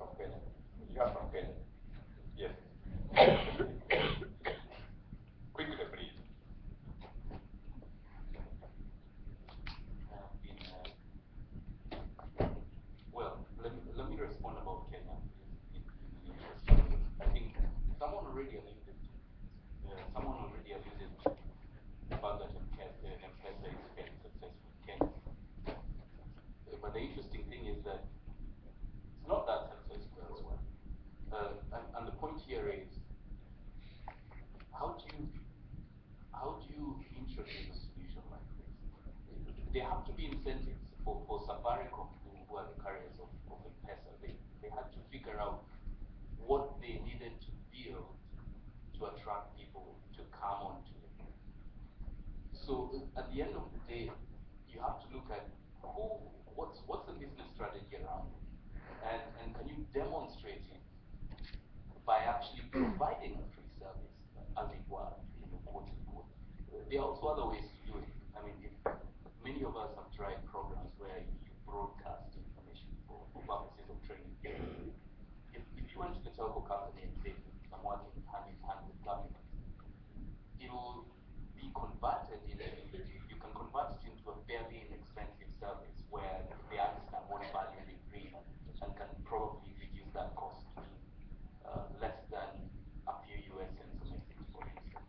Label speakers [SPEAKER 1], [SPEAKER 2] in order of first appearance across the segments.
[SPEAKER 1] from Kenya. You are from Kenya. Yes. Quickly, please.
[SPEAKER 2] Well, let me respond about Kenya. I think someone already alluded to the fact that M-Pesa is fairly successful in Kenya. But the interesting thing is that it's not that successful elsewhere. And the point here is, how do you introduce a solution like this? There have to be incentives for Safaricom, who are the carriers of M-Pesa. They had to figure out what they needed to build to attract people to come onto it. So at the end of the day, you have to look at what's the business strategy around it, and can you demonstrate it by actually providing a free service, as it were, quote unquote. There are also other ways to do it. I mean, many of us have tried programs where you broadcast information for purposes of training. If you went to the telco company and said, I'm working hand in hand with government, it will be converted into, you can convert it into a fairly inexpensive service where they understand what value they bring and can probably reduce that cost to less than a few US cents a message, for instance.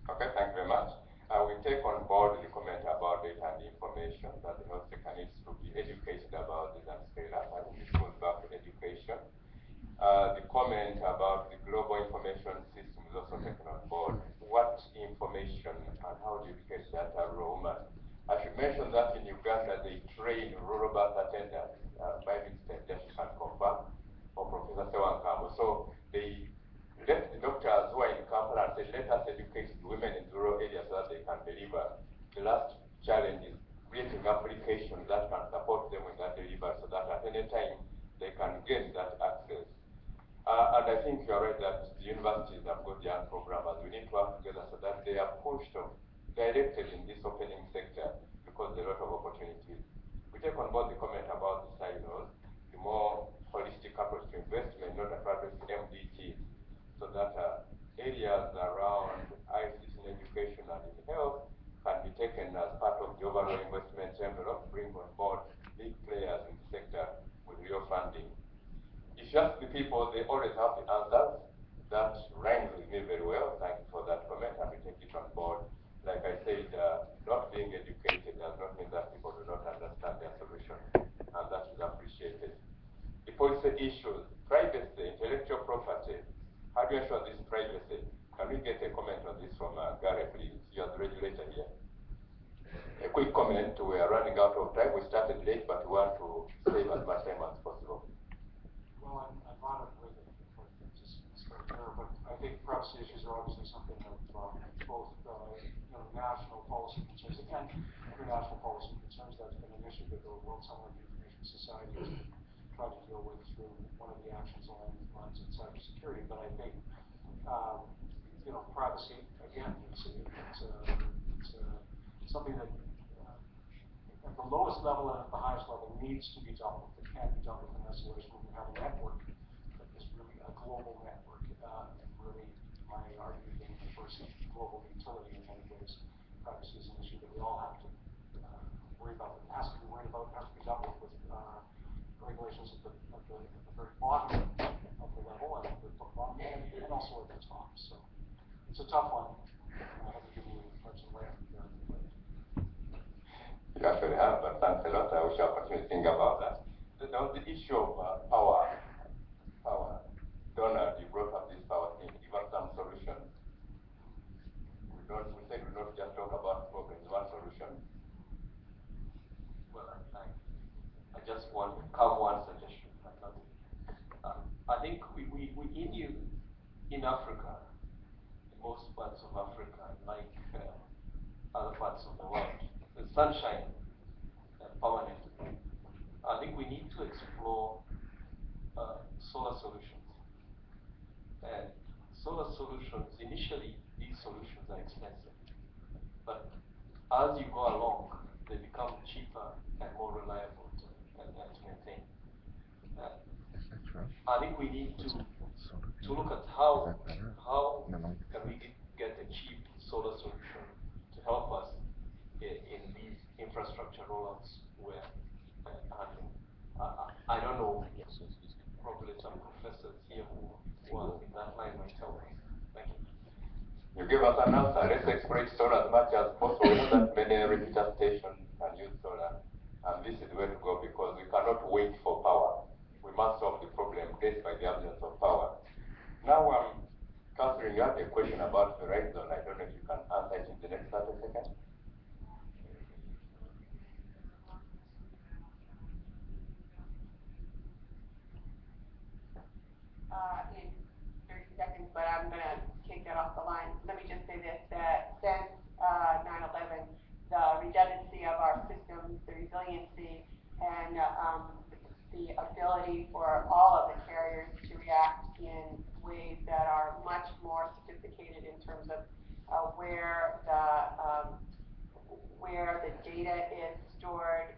[SPEAKER 1] Okay, thank you very much. We take on board the comment about data and information that the health sector needs to be educated about this and scale up. I think this goes back to education. The comment about the global information system is also taken on board. What information and how do you get data roamers? I should mention that in Uganda they train rural birth attendants. By mistake, that you can confirm, or Professor Sewankamo. So they left the doctors who are in Kampala and said, let us educate the women in rural areas so that they can deliver. The last challenge is creating applications that can support them with that delivery so that at any time they can get that access. And I think you're right that the universities have got young programmers. We need to work together so that they are pushed or directed in this opening sector because there are a lot of opportunities. We take on board the comment about the silos, the more holistic approach to investment, not a private MDT, so that areas around ICT in education and in health can be taken as part of the overall investment envelope, bring on board big players in the sector with real funding. If you ask the people, they always have the answers. That rhymes with me very well. Thank you for that comment, and we take it on board. Like I said, not being educated does not mean that people do not understand their solution, and that is appreciated. The policy issues, privacy, intellectual property. How do you ensure this privacy? Can we get a comment on this from Gary, please? You are the regulator here. A quick comment. We are running out of time. We started late, but we want to save as much time as possible.
[SPEAKER 3] Well, I'm not with it, just start there, but I think privacy issues are obviously something of both national policy concerns and international policy concerns. That's been an issue that the World Summit of the Information Society has been trying to deal with through one of the actions along the lines of cybersecurity. But I think privacy again, it's something that at the lowest level and at the highest level needs to be dealt with. It can't be dealt with in isolation when you have a network that is really a global network, and really my argument being the first global utility in many ways. Privacy is an issue that we all have to worry about. It has to be worried about, it has to be dealt with regulations at the very bottom of the level and also at the top. So it's a tough one. I have to give you much away there.
[SPEAKER 1] You actually have, but thanks a lot. I wish I could think about that. The issue of power. Donald, you brought up this power thing. Give us some solutions. We said we don't just talk about problems, one solution.
[SPEAKER 2] Well, I just want to come one suggestion. I think we in Africa, in most parts of Africa, like other parts of the world, the sunshine and power network. I think we need to explore solar solutions. And solar solutions, initially, these solutions are expensive. But as you go along, they become cheaper and more reliable to maintain. I think we need to look at how can we get a cheap solar solution to help us in these infrastructure rollouts where I don't know, probably some professors here who are in that line might help us. Thank you.
[SPEAKER 1] You give us an answer. Let's exploit solar as much as possible. We know that many repeater stations can use solar, and this is where to go because we cannot wait for power. We must solve the problem faced by the absence of power. Now, Catherine, you had a question about Verizon. I don't know if you can answer it in the next 30 seconds.
[SPEAKER 4] In 30 seconds, but I'm going to take that off the line. Let me just say this, that since 9/11, the redundancy of our systems, the resiliency, and the ability for all of the carriers to react in ways that are much more sophisticated in terms of where the data is stored,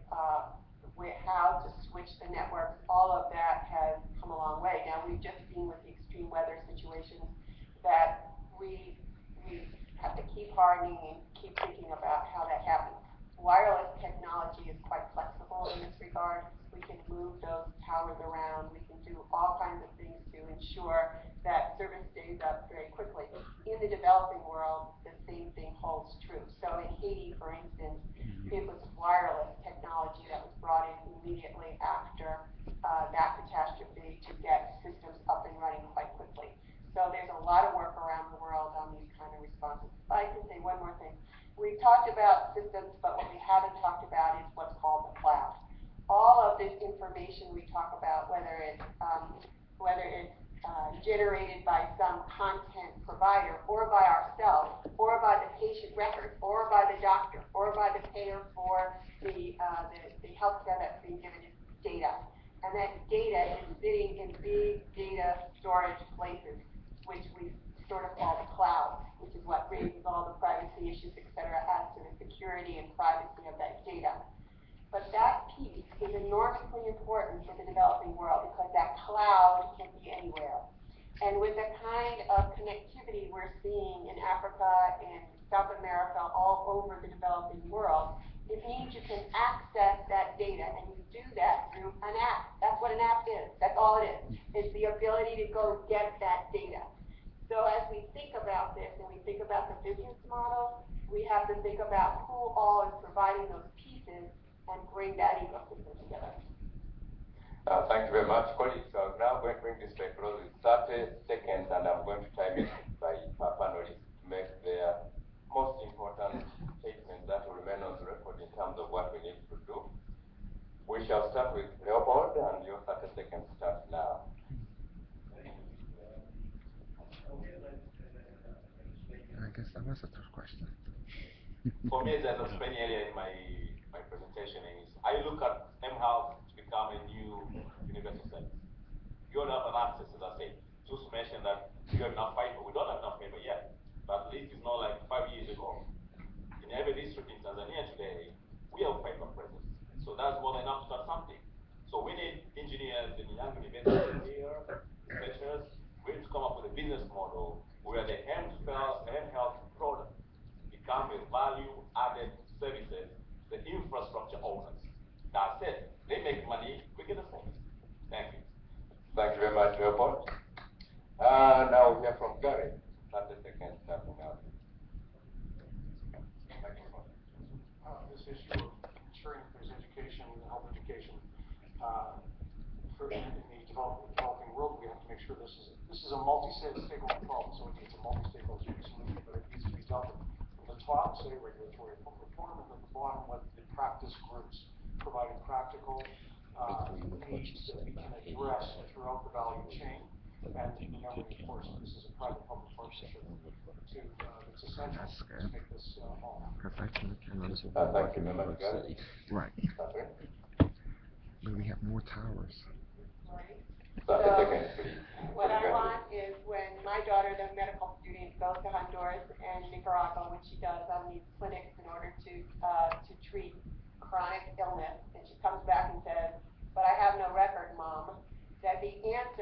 [SPEAKER 4] how to switch the networks, all of that has come a long way. Now, we've just seen with the extreme weather situations that we have to keep hardening and keep thinking about how that happens. Wireless technology is quite flexible in this regard. We can move those towers around. We can do all kinds of things to ensure that service stays up very quickly. In the developing world, the same thing holds true. So in Haiti, for instance, it was wireless technology that was brought in immediately after that catastrophe to get systems up and running quite quickly. So there's a lot of work around the world on these kind of responses. If I can say one more thing. We've talked about systems, but what we haven't talked about is what's called the cloud. All of this information we talk about, whether it's generated by some content provider, or by ourselves, or by the patient record, or by the doctor, or by the payer for the healthcare that's being given, is data. And that data is sitting in big data storage places, which we sort of call the cloud, which is what raises all the privacy issues, et cetera, as to the security and privacy of that data. But that piece is enormously important for the developing world because that cloud can be anywhere. And with the kind of connectivity we're seeing in Africa and South America, all over the developing world, it means you can access that data, and you do that through an app. That's what an app is. That's all it is. It's the ability to go get that data. So as we think about this and we think about the business model, we have to think about who all is providing those pieces and bring that ecosystem together.
[SPEAKER 1] Thank you very much, colleagues. So now I'm going to bring this to a close with 30 seconds, and I'm going to time it by panelists to make their most important statements that will remain on the record in terms of what we need to do. We shall start with Leopold, and your 30 seconds start now.
[SPEAKER 5] I guess that was a tough question.
[SPEAKER 2] For me, as I was explaining earlier in my presentation, is I look at mHealth to become a new universal service. You don't have an access, as I said. Just mentioned that we have enough fiber. We don't have enough fiber yet, but at least it's not like 5 years ago. In every district in Tanzania today, we have fiber presence. So that's more than enough to start something. So we need engineers and young universities here, researchers. We need to come up with a business model where the mHealth product become a value-added services, the infrastructure owners. That's it. They make money, we get the same. Thank you.
[SPEAKER 1] Thank you very much, Leopold. Now we hear from Gary. 30 seconds starting now.
[SPEAKER 3] This issue of ensuring that there's education, health education, in the developing world, we have to make sure this is a multi-stakeholder problem, so it needs a multi-stakeholder solution, but it needs to be dealt with from the top, say regulatory reform, and at the bottom with the practice groups, providing practical needs that we can address throughout the value chain. And remembering, of course, this is a private-public partnership it's essential to make this all happen.
[SPEAKER 5] Perfection cannot
[SPEAKER 1] Thank you very much, Gary.
[SPEAKER 5] Right. But we have more towers.
[SPEAKER 4] Right.
[SPEAKER 1] 30 seconds, please.
[SPEAKER 4] What I want is when my daughter, the medical student, goes to Honduras and Nicaragua, which she does on these clinics in order to treat chronic illness, and she comes back and says, "But I have no record, Mom," that the answer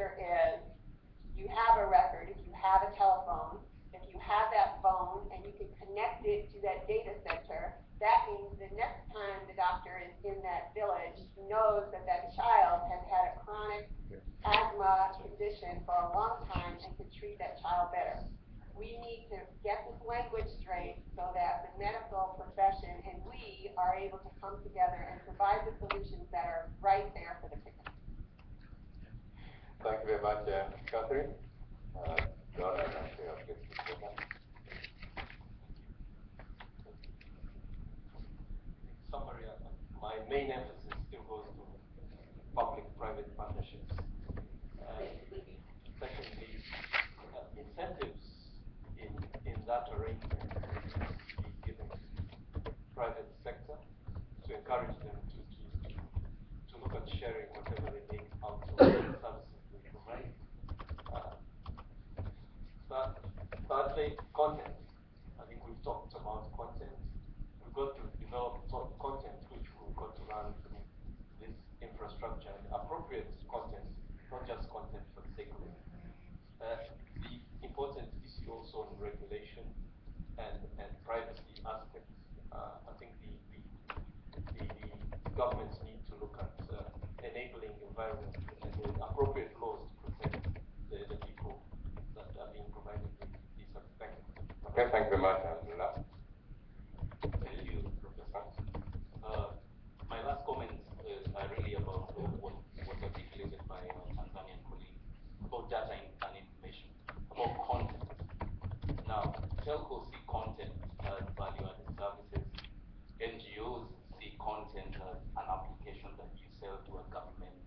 [SPEAKER 4] that child has had a chronic asthma condition for a long time and can treat that child better. We need to get this language straight so that the medical profession and we are able to come together and provide the solutions that are right there for the picking.
[SPEAKER 1] Thank you very much, Catherine. John, I can say I'll get to you.
[SPEAKER 2] Summary, my main emphasis still goes to public-private partnerships. Secondly, incentives in that arrangement be given to private sector to encourage them to look at sharing whatever they make out of the services they provide. Thirdly, content. I think we've talked about content. We've got to develop content which we've got to run through this infrastructure, and appropriate content, not just content for the sake of it. The important issue also on regulation and privacy aspects. I think the governments need to look at enabling environment and the appropriate laws to protect the people that are being provided with these services.
[SPEAKER 1] Okay, thank you very much, Angela.
[SPEAKER 2] Thank you, Professor. My last comments are really about what articulated by our Tanzanian colleague about data and information, about content. Now, telcos see content as value-added services. NGOs see content as an application that you sell to a government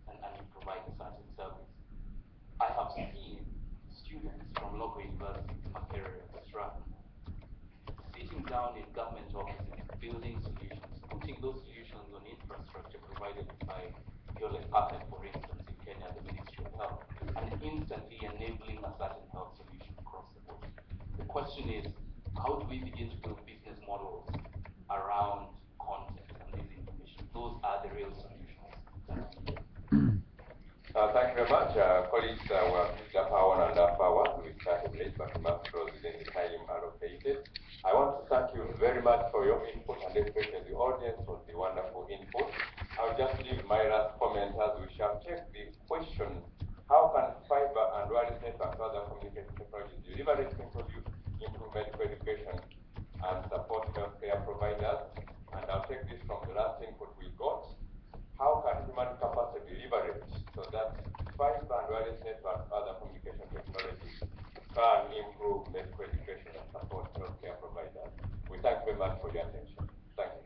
[SPEAKER 2] and you provide a certain service. I have seen students from local universities, Makerere, etc., sitting down in government offices, building solutions, putting those solutions on infrastructure provided by Yole Packet, for instance, in Kenya, the Ministry of Health, and instantly enabling a certain health solution across the board. The question is, how do we begin to build business models around content and this information? Those are the real solutions that are needed.
[SPEAKER 1] Thank you very much. Colleagues, we have reached up our 1.5 hours. We started late, but we must close within the time allocated. I want to thank you very much for your input, and especially the audience for the wonderful input. I'll just leave my last comment as we shall take the question, how can fiber and wireless network and other communication technologies deliver improve medical education and support healthcare providers? And I'll take this from the last input we got. How can human capacity be leveraged so that fiber and wireless network and other communication technologies can improve medical education and support healthcare providers? We thank you very much for your attention. Thank you.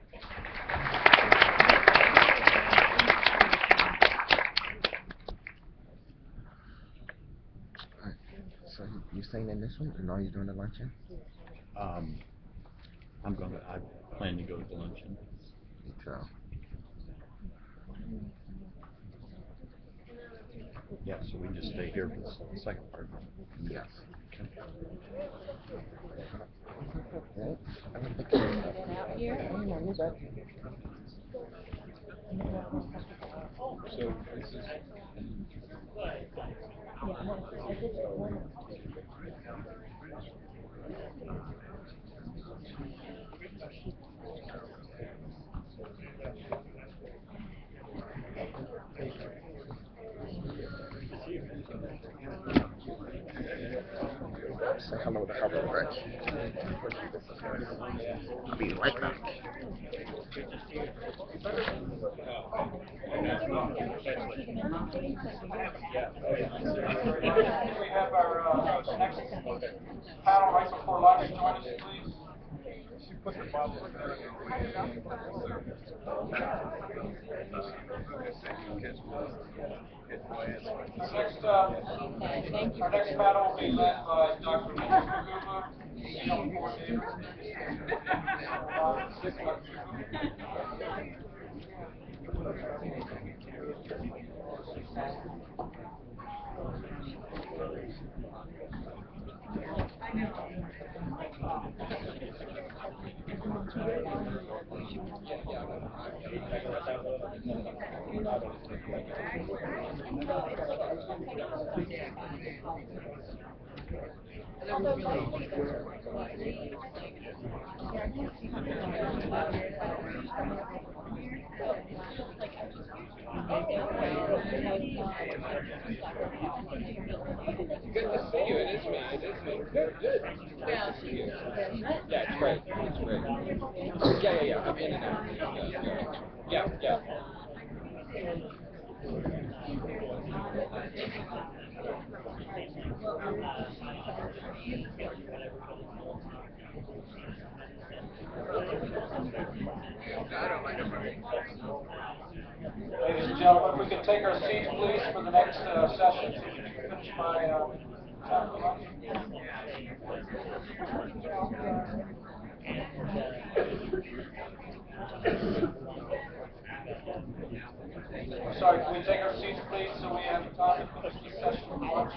[SPEAKER 5] So you're staying in this one, and are you doing the luncheon?
[SPEAKER 6] I plan to go to the luncheon.
[SPEAKER 5] Me too.
[SPEAKER 6] Yeah, so we just stay here for the second part.
[SPEAKER 5] Yes.
[SPEAKER 7] Out here.
[SPEAKER 6] So this is.
[SPEAKER 5] Say hello to Helen Rich. Be like that.
[SPEAKER 3] We have our next panel right before lunch. Join us, please. She put the bottle in there. Our next panel will be led by Dr. Mrs.Brandman, field coordinator.
[SPEAKER 8] Good to see you. It is me. It is me. Good, good. Great to see you. Yeah, it's great. It's great. Yeah. I'm in and out. Yeah.
[SPEAKER 3] Ladies and gentlemen, if we could take our seats, please, for the next session, so we can finish my chapter lunch. I'm sorry, can we take our seats, please, so we have time to finish this session of lunch?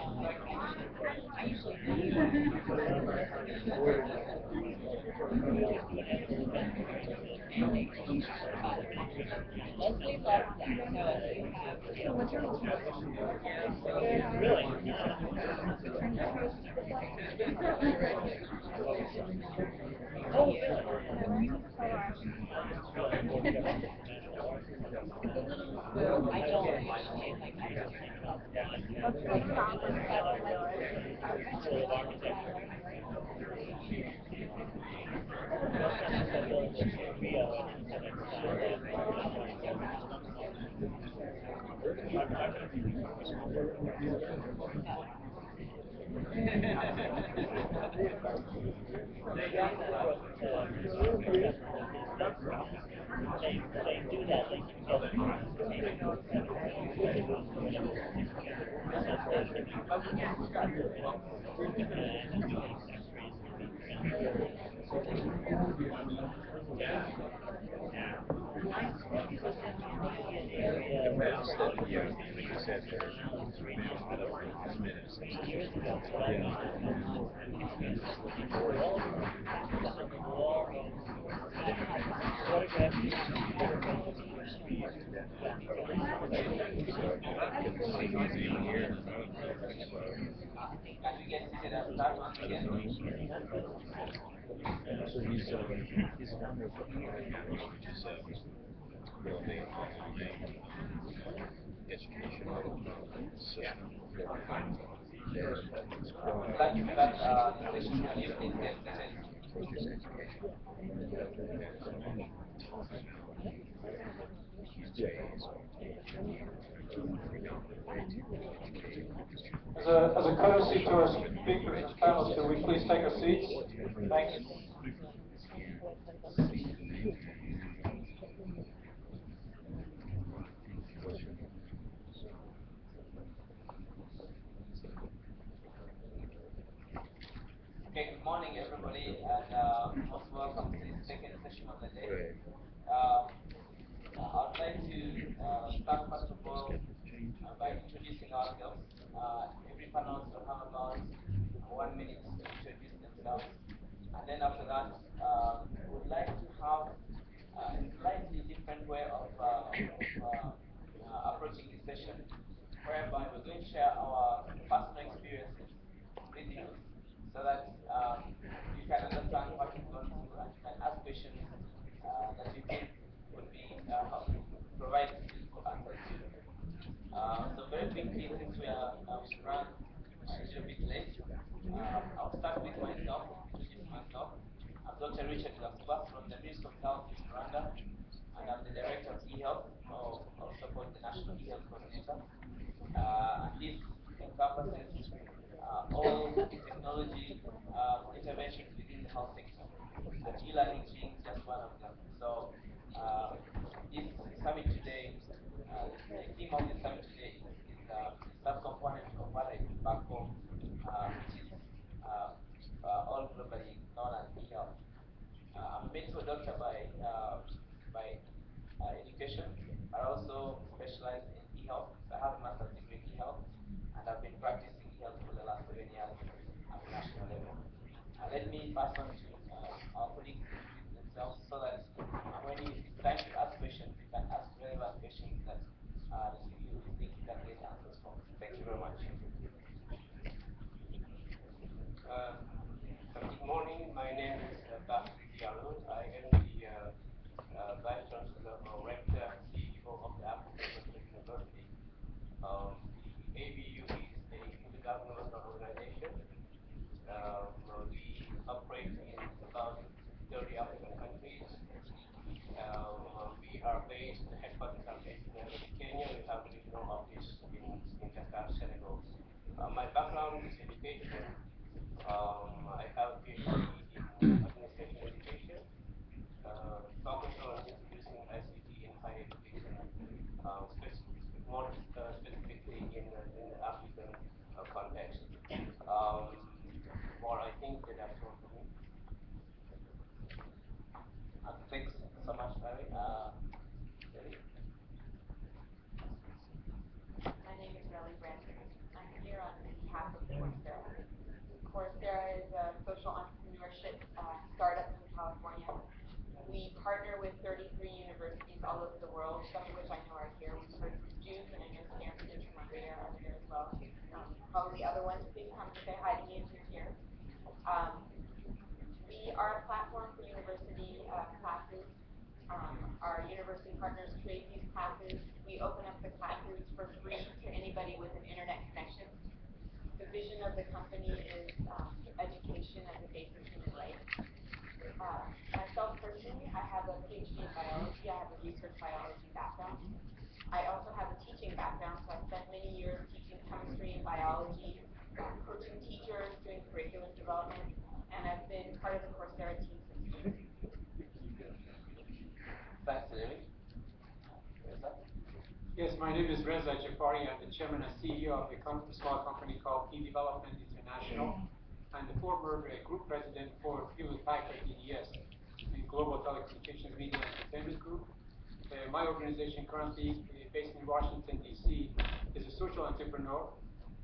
[SPEAKER 3] Thank you.
[SPEAKER 7] Leslie loves that. I don't usually like
[SPEAKER 2] Can we get seated and start once again?
[SPEAKER 6] So he's founder of Webcam, which is really online educational system for
[SPEAKER 2] Thank you for that introduction. Can you please get seated?
[SPEAKER 6] focused education. He's Jay's.
[SPEAKER 3] As a courtesy to our speakers and panelists, could we please take our seats? Thank you.
[SPEAKER 2] Okay, good morning everybody, and most welcome to this second session of the day. I'd like to start first of all by introducing ourselves. Every panelist will have about 1 minute to introduce themselves, and then after that, we'd like to have a slightly different way of approaching this session, whereby we're going to share our personal experiences with you, so that you can understand what we've gone through and you can ask questions that you think would be provide useful answers to. So very quickly, since we've run a little bit late, I'll start with myself, introduce myself. I'm Dr. Richard Gakuba from the Ministry of Health in Rwanda, and I'm the Director of eHealth, or also called the National eHealth Coordinator. And this encompasses all technology interventions within the health sector, and e-learning being just one of them. So this summit today, the theme of the summit today is a subcomponent of what I do back home, which is all globally known as e-health. I'm a medical doctor by education, but also specialized in e-health. So I have a master's degree in e-health, and I've been practicing e-health for the last 7 years at the national level. Let me pass on to our colleagues to introduce themselves, so that when it's time to ask questions, you can ask relevant questions that you think you can get answers from. Thank you very much.
[SPEAKER 9] Good morning. My name is Patrick Diallo. I am the Vice Chancellor or Rector CEO of the African University.
[SPEAKER 10] Mrs.Brandman. I'm here on behalf of Coursera. Coursera is a social entrepreneurship startup in California. We partner with 33 universities all over the world, some of which I know are here. We've heard from Duke, and I know Stanford and Columbia are here as well. Probably other ones can come and say hi to me if you're here. We are a platform for university classes. Our university partners create these classes. We open up the classes for free to anybody with an internet connection. The vision of the company is education as a basic human right. Myself personally, I have a PhD in biology. I have a research biology background. I also have a teaching background, so I spent many years teaching chemistry and biology, coaching teachers, doing curriculum development, and I've been part of the Coursera team since.
[SPEAKER 2] Thanks, Larry.
[SPEAKER 3] Yes, my name is Reza Jafari. I'm the chairman and CEO of a small company called eDevelopment International. I'm the former group president for Hewlett Packard EDS, the Global Telecommunications Media and Entertainment Group. My organization currently based in Washington, D.C. is a social entrepreneur.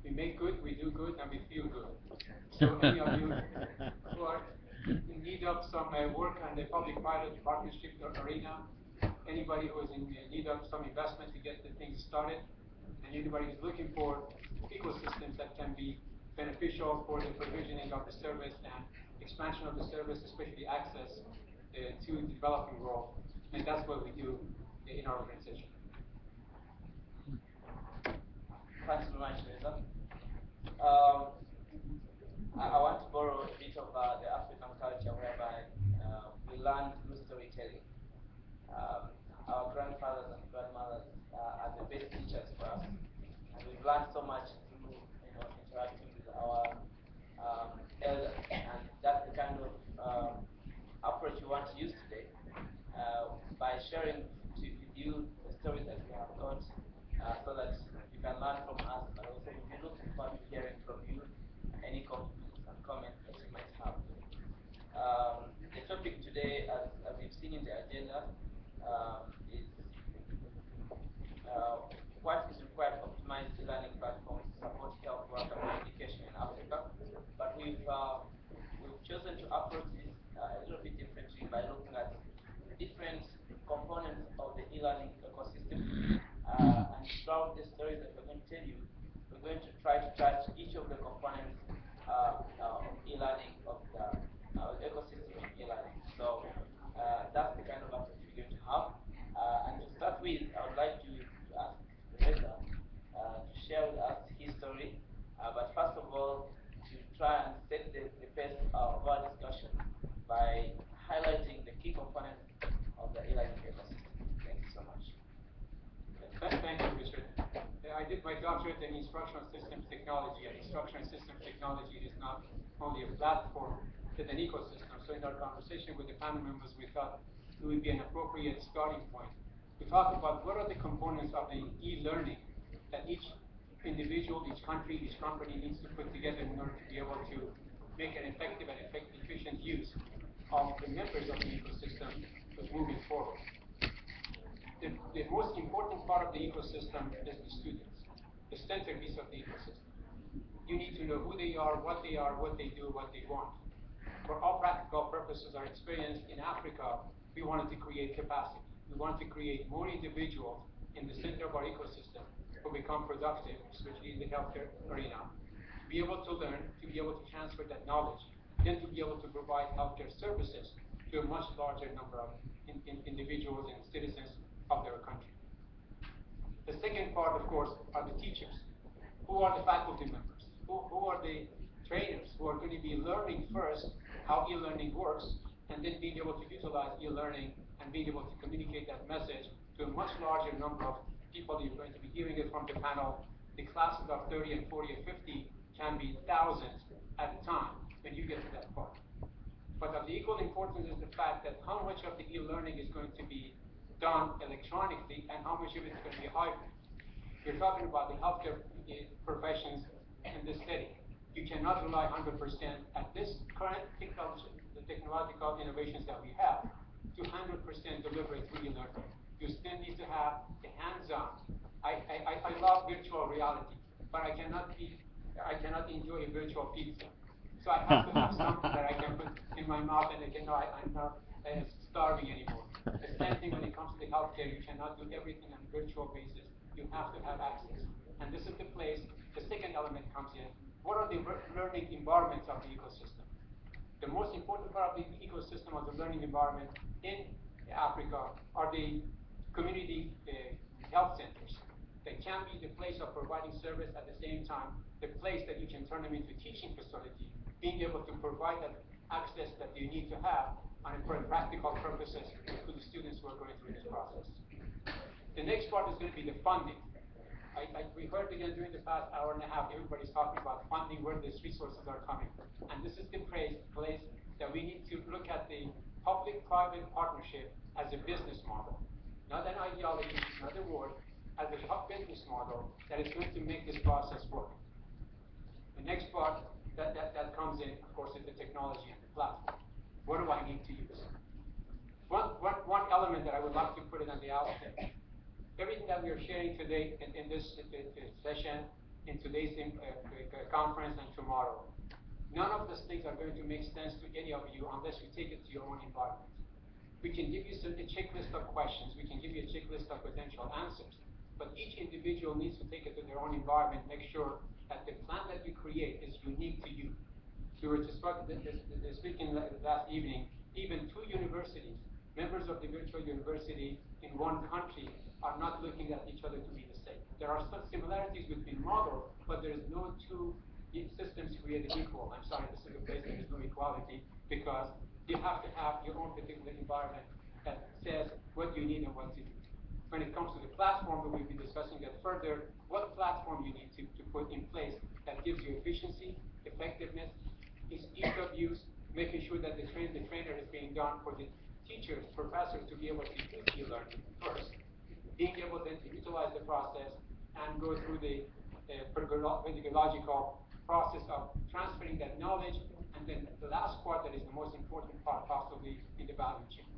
[SPEAKER 3] We make good, we do good, and we feel good. So any of you who are in need of some work on the public-private partnership arena, anybody who is in need of some investment to get the thing started, and anybody who's looking for ecosystems that can be beneficial for the provisioning of the service and expansion of the service, especially access to the developing world. And that's what we do in our organization.
[SPEAKER 9] Thanks very much, Reza. I want to borrow a bit of the African culture whereby we learn through storytelling. Our grandfathers and grandmothers are the best teachers for us, and we've learned so much through interacting with our elders, and that's the kind of approach we want to use today by sharing with you the stories that we have got, so that you can learn from us, but also we'll be looking forward to hearing from you any compliments and comments that you might have. The topic today, as we've seen in the agenda, is what is required to optimize e-learning platforms to support health work and education in Africa. But we've chosen to approach this a little bit differently by looking at different components of the e-learning ecosystem. And throughout the stories that we're going to tell you, we're going to try to touch each of the components of e-learning, of the ecosystem of e-learning. So that's the kind of approach we're going to have. And to start with, I would like to ask Reza to share with us his story. But first of all, to try and set the pace of our discussion by highlighting the key components of the e-learning ecosystem. Thank you so much.
[SPEAKER 3] Thank you, Richard. I did my doctorate in instructional systems technology, and instructional systems technology is not only a platform, it's an ecosystem. So in our conversation with the panel members, we thought it would be an appropriate starting point to talk about what are the components of the e-learning that each individual, each country, each company needs to put together in order to be able to make an effective and efficient use of the members of the ecosystem moving forward. The most important part of the ecosystem is the students, the centerpiece of the ecosystem. You need to know who they are, what they do, what they want. For all practical purposes, our experience in Africa, we wanted to create capacity. We want to create more individuals in the center of our ecosystem who become productive, especially in the healthcare arena, to be able to learn, to be able to transfer that knowledge, then to be able to provide healthcare services to a much larger number of individuals and citizens of their country. The second part, of course, are the teachers. Who are the faculty members? Who are the trainers who are going to be learning first how e-learning works, and then being able to utilize e-learning and being able to communicate that message to a much larger number of people. You're going to be hearing it from the panel. The classes of 30 and 40 and 50 can be thousands at a time when you get to that part. But of the equal importance is the fact that how much of the e-learning is going to be done electronically and how much of it is going to be hybrid. We're talking about the healthcare professions in this setting. You cannot rely 100% at this current technological innovations that we have to 100% deliver it through e-learning. You still need to have the hands-on. I love virtual reality.
[SPEAKER 11] but I cannot enjoy a virtual pizza. So I have to have something that I can put in my mouth and I can know I'm not starving anymore. The same thing when it comes to the healthcare. You cannot do everything on a virtual basis. You have to have access. And this is the place, the second element comes in. What are the learning environments of the ecosystem? The most important part of the ecosystem of the learning environment in Africa are the community health centers. They can be the place of providing service at the same time, the place that you can turn them into teaching facility, being able to provide that access that you need to have on for practical purposes to the students who are going through this process. The next part is going to be the funding. We heard again during the past hour and a half, everybody's talking about funding, where these resources are coming from. And this is the place that we need to look at the public-private partnership as a business model. Not an ideology, not a word, as a business model that is going to make this process work. The next part that comes in, of course, is the technology and the platform. What do I need to use? One element that I would like to put it on the outset. Everything that we are sharing today in this session, in today's conference and tomorrow, none of these things are going to make sense to any of you unless you take it to your own environment. We can give you a checklist of questions. We can give you a checklist of potential answers. But each individual needs to take it to their own environment, make sure that the plan that you create is unique to you. We were just speaking last evening, even two universities, members of the virtual university in one country, are not looking at each other to be the same. There are some similarities between models, but there is no two systems created equal. I'm sorry, this is a place there is no equality, because you have to have your own particular environment that says what you need and what you need. When it comes to the platform, we will be discussing that further, what platform you need to put in place that gives you efficiency, effectiveness, ease of use, making sure that the trainer is being done for the teachers, professors to be able to do e-learning first, being able then to utilize the process and go through the pedagogical process of transferring that knowledge, and then the last part that is the most important part possibly in the value chain,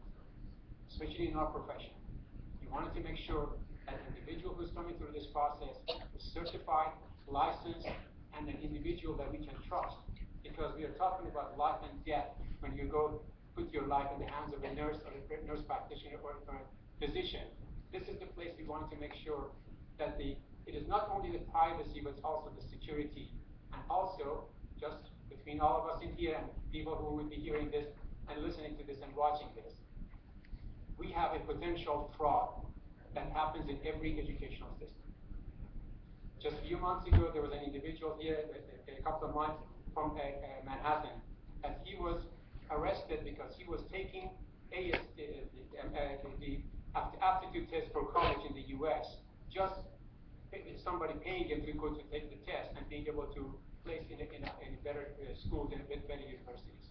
[SPEAKER 11] especially in our profession. You wanted to make sure that the individual who's coming through this process is certified, licensed, and an individual that we can trust, because we are talking about life and death when you go put your life in the hands of a nurse or a nurse practitioner or a physician. This is the place we want to make sure that it is not only the privacy, but it's also the security. And also, just between all of us in here and people who will be hearing this and listening to this and watching this, we have a potential fraud that happens in every educational system. Just a few months ago, there was an individual here, a couple of months from Manhattan, and he was arrested because he was taking the aptitude test for college in the U.S. Just somebody paying him to go to take the test and being able to place in better schools and better universities.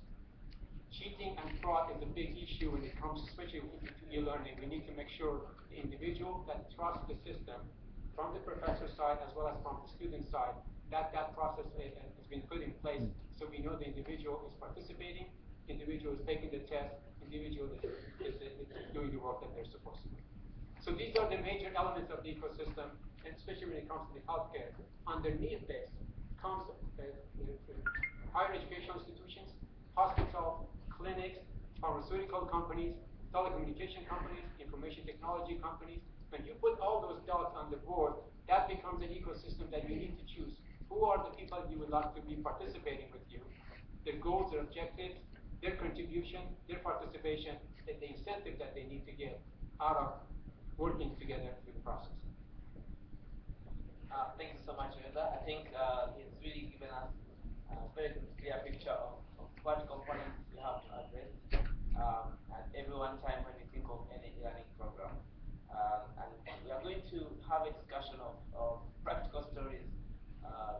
[SPEAKER 11] Cheating and fraud is a big issue when it comes, especially to e-learning. We need to make sure the individual that trusts the system, from the professor side as well as from the student side, that process has been put in place, so we know the individual is participating, individual is taking the test, individual is doing the work that they're supposed to do. So these are the major elements of the ecosystem, and especially when it comes to the healthcare. Underneath this comes higher educational institutions, hospitals, clinics, pharmaceutical companies, telecommunication companies, information technology companies. When you put all those dots on the board, that becomes an ecosystem that you need to choose. Who are the people you would like to be participating with you? Their goals, their objectives, their contribution, their participation, and the incentive that they need to get out of working together through the process.
[SPEAKER 9] Thank you so much, Reza. I think it's really given us a very clear picture of what components we have to address at every one time when we think of any e-learning program. And we are going to have a discussion of practical stories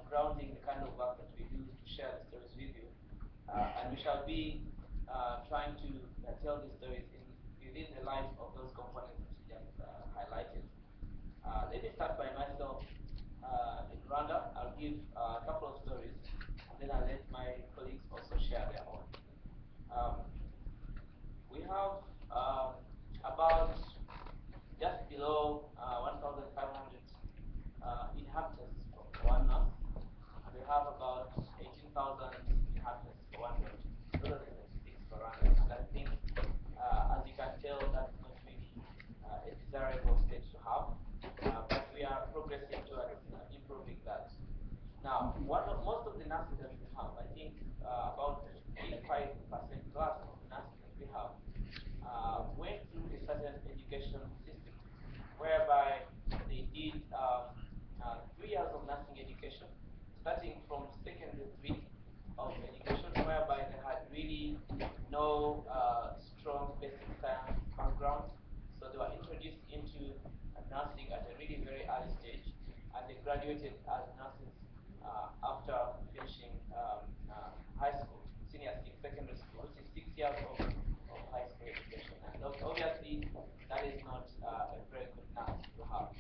[SPEAKER 9] grounding the kind of work that we do to share the stories with you. And we shall be trying to tell these stories within the light of those components that we just highlighted. Let me start by myself. In Rwanda, I'll give a couple of stories, and then I'll let my colleagues also share their own. We have about just below 1,500 inhabitants of Rwanda. have about 18,000 inhabitants for one county. Those are the statistics for Rwanda. And I think, as you can tell, that's not really a desirable state to have. But we are progressing towards improving that. Now, most of the nurses that we have, I think about 85% plus of the nurses that we have went through a certain education system, whereby they did 3 years of nursing education, starting from secondary 3 of education, whereby they had really no strong basic science background. So they were introduced into nursing at a really very early stage, and they graduated as nurses after finishing high school, senior secondary school, which is 6 years of high school education. And obviously, that is not a very good nurse to have.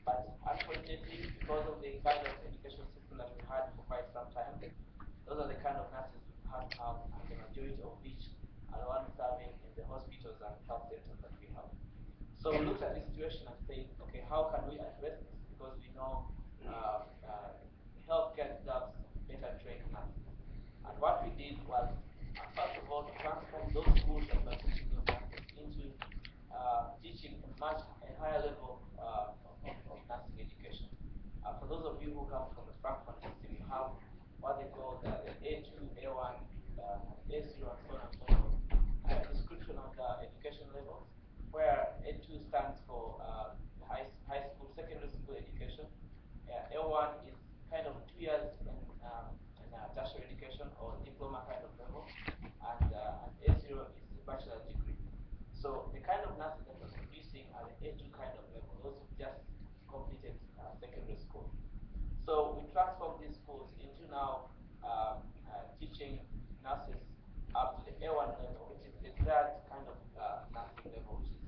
[SPEAKER 9] But unfortunately, because of the kind of education system that we had for quite some time, those are the kind of nurses we had to have, and the majority of which are the ones serving in the hospitals and health centers that we have. So we looked at the situation and said, okay, how can we address this? Because we know healthcare deserves better trained nurses. And what we did was, first of all, to transform those schools that were teaching those nurses into teaching a higher level of nursing education. For those of you who come from the Francophone system, you have what they call the A2, A1, A0, and so on and so forth. A description of the education levels, where A2 stands for high school, secondary school education. A1 is kind of 2 years in tertiary education or diploma kind of level, and A0 is a bachelor's degree. So the kind of nurses that we're producing are the A2 kind of level, those who just completed secondary school. So we transformed these schools into now teaching nurses up to the A1 level, which is the third kind of nursing level, which is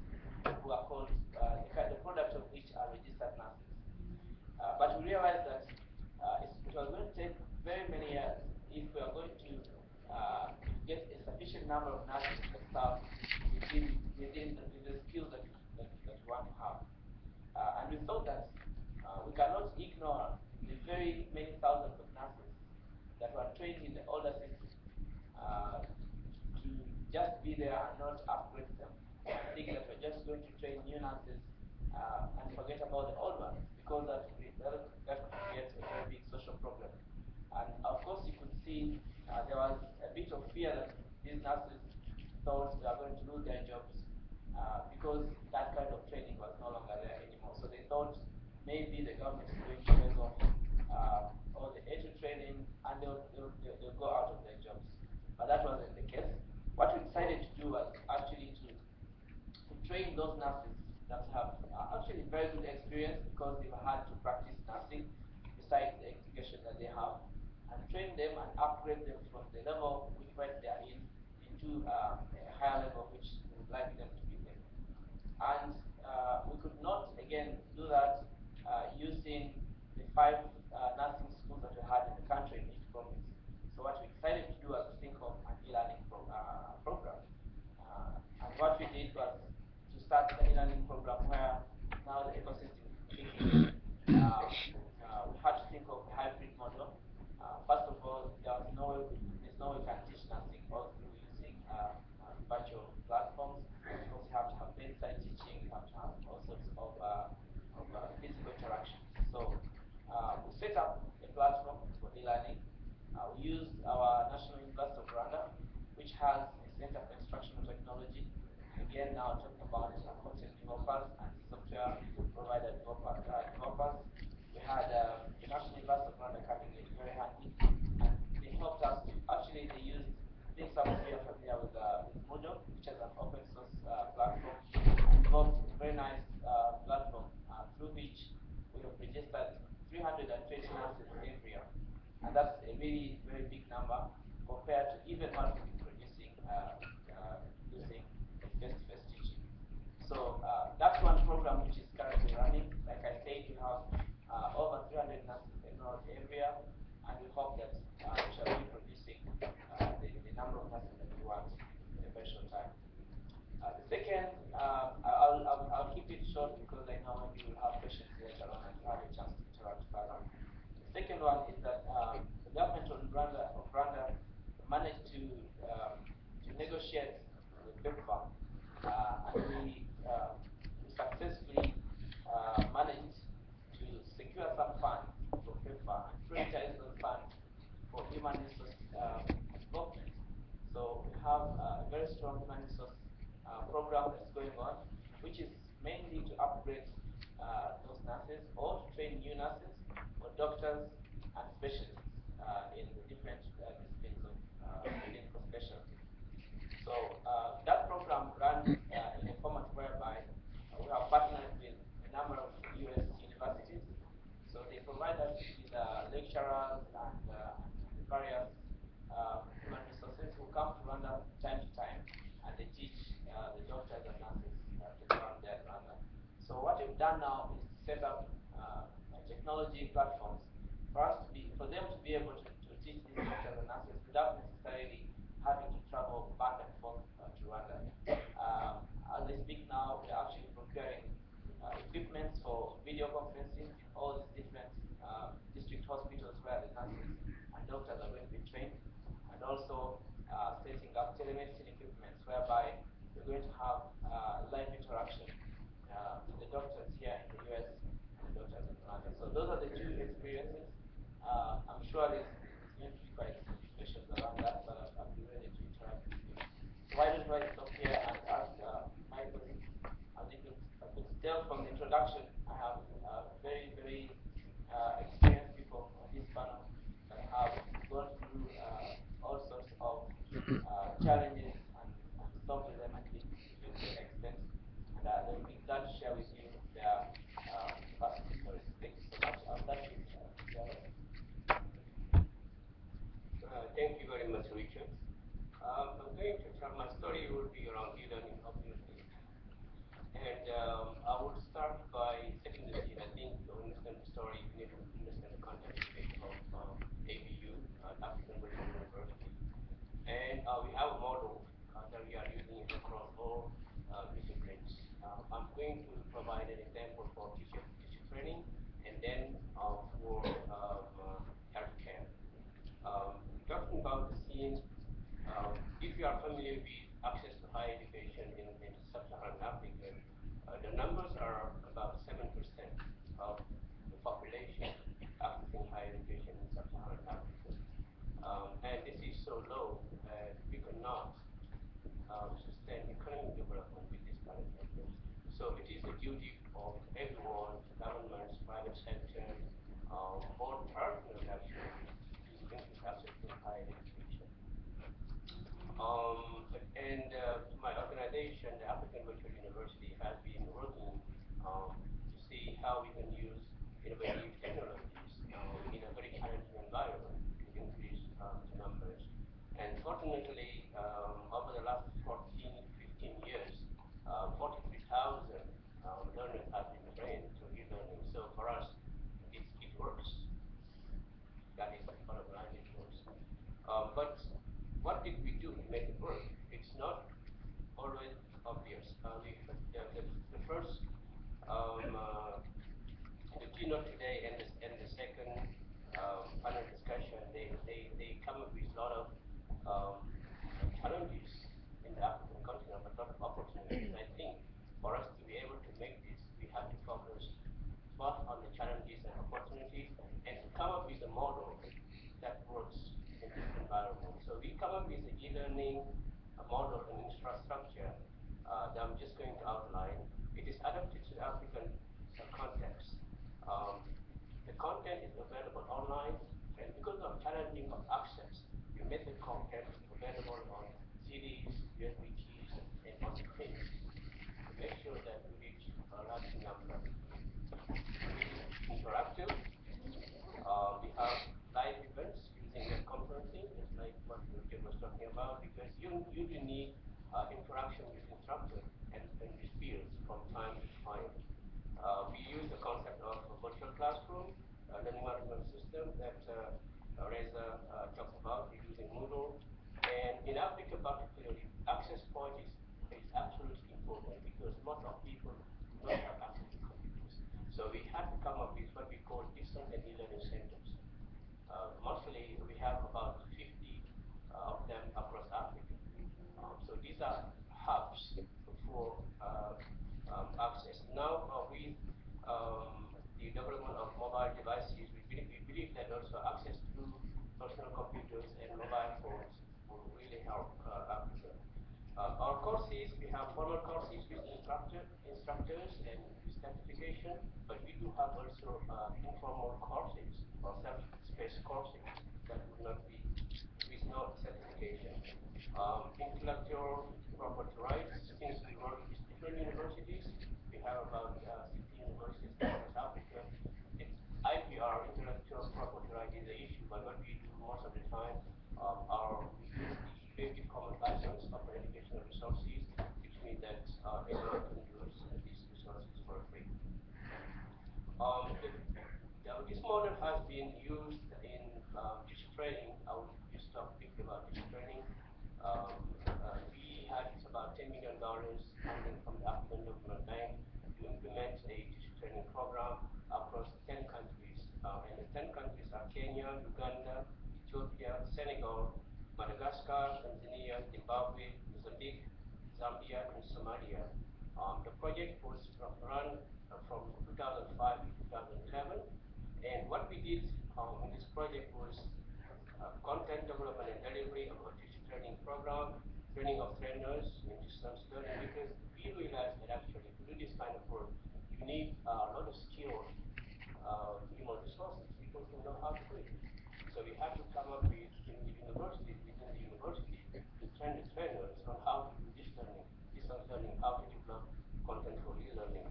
[SPEAKER 9] who are called the product of which are registered nurses. But we realized that it was going to take very many years if we are going to get a sufficient number of nurses that serve within the skills that we want to have. And we thought that we cannot ignore the very many thousands of nurses that were trained in the older system to just be there and not upgrade them. And think that we're just going to train new nurses and forget about the old ones, because that could create a very big social problem. And of course, you could see there was a bit of fear that these nurses thought they are going to lose their jobs because that kind of training was no longer there anymore. So they thought maybe the government is going to phase off all the A2 training, and they'll go out of their jobs. But that wasn't the case. What we decided to do was actually to train those nurses that have actually very good experience, because they've had to practice nursing besides the education that they have, and train them and upgrade them from the level which they are in into a higher level which we would like them to be in. And we could not, again, do that using the 5 nursing schools that we had in the country in each province. So what we decided to do was to think of an e-learning program. And what we did was to start the e-learning program where now the ecosystem is kicking in. We had to think of a hybrid model. First of all, there's no way we can teach nursing all through using virtual platforms, because you have to have bedside teaching, you have to have all sorts of physical interactions. So we set up a platform for e-learning. We used our National University of Rwanda, which has a Center for Instructional Technology. Again, now talking about content developers and software provider developers. We had the National University of Rwanda coming in very handy, and they helped us to, actually they used, I think some of you are familiar with Moodle, which is an open source platform, and developed a very nice platform through which we have registered 320 nurses every year. And that's a really very big number compared to even what we've been producing using face-to-face teaching. So that's one program which is currently running. Like I said, we have over 300 nurses enrolled every year, and we hope that we shall be producing the number of nurses that we want in a very short time. The second, I'll keep it short because I know you will have questions later on and you have a chance to interact further. The second one is that the human resource development. So we have a very strong human resource program that's going on, which is mainly to upgrade those nurses or to train new nurses or doctors and specialists in the different disciplines of clinical specialties. So that program runs in a format whereby we have partnered with a number of US universities. So they provide us with lecturers and various human resources who come to Rwanda time to time, and they teach the doctors and nurses to the ground there in Rwanda. So what we've done now is set up technology platforms for them to be able to teach these doctors and nurses without necessarily having to travel back and forth to Rwanda. As I speak now, we're actually procuring equipment for video conferencing in all these different district hospitals where the nurses and doctors are going to be trained, and also setting up telemedicine equipment whereby we're going to have live interaction with the doctors here in the US and the doctors in Rwanda. So those are the two experiences. I'm sure there's going to be quite questions around that, but I'll be ready to interact with you. So why don't I stop here and ask my colleagues? I could tell from the introduction, I have very, very experienced people on this panel that have gone through all sorts of challenges and solved them, I think, to a great extent. And they'll be glad to share with you their personal stories. Thank you so much. I'll start with
[SPEAKER 12] Thank you very much, Richard. I'm going to tell my story will be around e-learning, obviously. And I will start by setting the scene. I think to understand the story, you need to understand the context of ABU, African American University. And we have a model that we are using across all disciplines. I'm going to provide an example for teacher training and then for healthcare. Talking about the scene, if you are familiar with access to higher education in sub-Saharan Africa, the numbers are about 7% of the population accessing higher education in sub-Saharan Africa. And this is so low that we cannot sustain economic development with this kind of numbers. So it is the duty of everyone, governments, private sector, all partners actually, to increase access to higher education. And my organization, the African Virtual University, has been working to see how we can use innovative technologies in a very challenging environment to increase the numbers. And fortunately, over the last 14, 15 years, 43,000 learners have been trained to e-learning. So for us, it works. That is the bottom line, it works. But what did we do to make it work? It's not always obvious. The first, the keynote today and the second panel discussion, they come up with a lot of challenges in the African continent, but a lot of opportunities. I think for us to be able to make this, we have to focus both on the challenges and opportunities and to come up with a model that works in this environment. So we come up with the e-learning model and infrastructure that I'm just going to outline. It is adapted to the African context. The content is available online, and because of challenging of access, we made the content available on CDs, USB keys, and on print to make sure that we reach a large number. It is interactive. We have live events using web conferencing, just like what Richard was talking about, because you need interaction with instructors and with peers from time to time. We use the concept of a virtual classroom, a learning management system that Reza talked about. We're using Moodle. And in Africa particularly, access point is absolutely important because most of people don't have access to computers. So we had to come up with what we call distance and e-learning centers. Mostly we have about 50 of them across Africa. So these are hubs for access. Now with the development of mobile devices, we believe that also access to personal computers formal courses with instructors and with certification, but we do have also informal courses or self-paced courses that would not be with no certification. Intellectual property rights, since we work with different universities, we have about 60 universities in South Africa. IPR, intellectual property right, is the issue, but what we do most of the time we use the Creative Commons license, open educational resources, which means that anyone can use these resources for free. This model has been used in teacher training. I will just talk quickly about teacher training. We had about $10 million funding from the African Development Bank to implement a teacher training program across 10 countries. And the 10 countries are Kenya, Uganda, Ethiopia, Senegal, Madagascar, Tanzania, Zimbabwe, Mozambique, Zambia, and Somalia. The project was run from 2005 to 2011. And what we did in this project was content development and delivery of a teacher training program, training of trainers in distance learning, because we realized that actually to do this kind of work, you need a lot of skilled human resources, people who know how to do it. So we had to come up with in the university, within the university, to train the trainers on how to do distance learning, how to develop content for e-learning.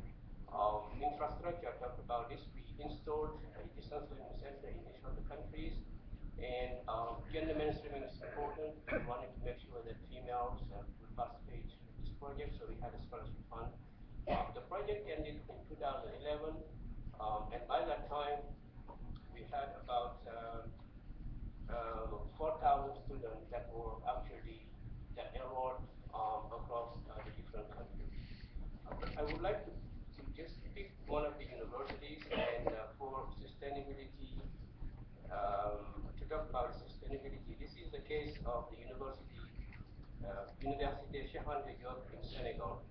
[SPEAKER 12] Infrastructure, I talked about this. We installed a distance learning center in each of the countries, and gender mainstreaming is important. We wanted to make sure that females will participate in this project, so we had a scholarship fund. The project ended in 2011, and by that time, we had about 4,000 students that were actually enrolled across the different countries. I would like to just pick one of the universities and for sustainability, to talk about sustainability. This is the case of the Université Cheikh Anta Diop in Senegal.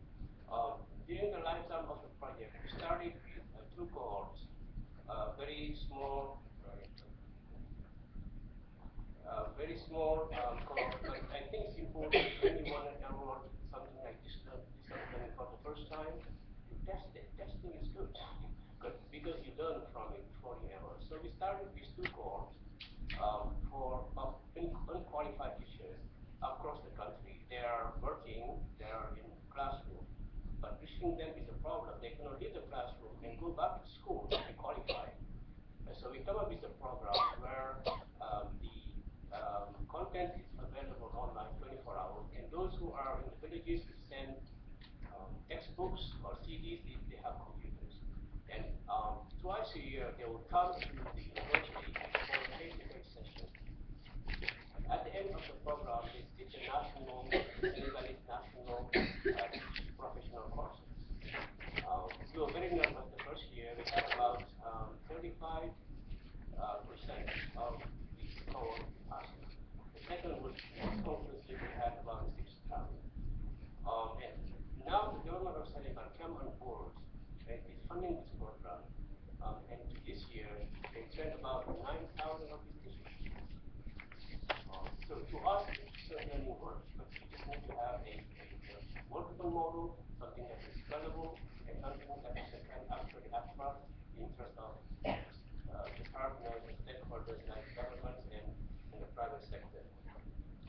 [SPEAKER 12] During the lifetime of the project, we started with 2 cohorts, very small cohort, but I think it's important when you want to enroll something like this learning for the first time, you test it. Testing is good because you learn from it before you enroll. So we started with 2 cohorts for unqualified teachers across the country. They are working, they are in classroom, but reaching them is a problem. They cannot leave the classroom and go back to school to be qualified. So we come up with a program where the content is available online 24 hours, and those who are in the villages will send textbooks or CDs if they have computers. And twice a year, they will come to the university for a face-to-face session. At the end of the program, they teach a Senegalese national professional courses. We were very nervous the first year. We had about 35% of the cohort passed. The second was most conclusive. We had about 6,000. And now the government of Senegal came on board and is funding this program. And this year, they trained about 9,000 of these teachers. So to us, distance learning works, but we just need to have a workable model, something that is scalable, and something that can actually attract the interest of the partners and stakeholders like governments and the private sector.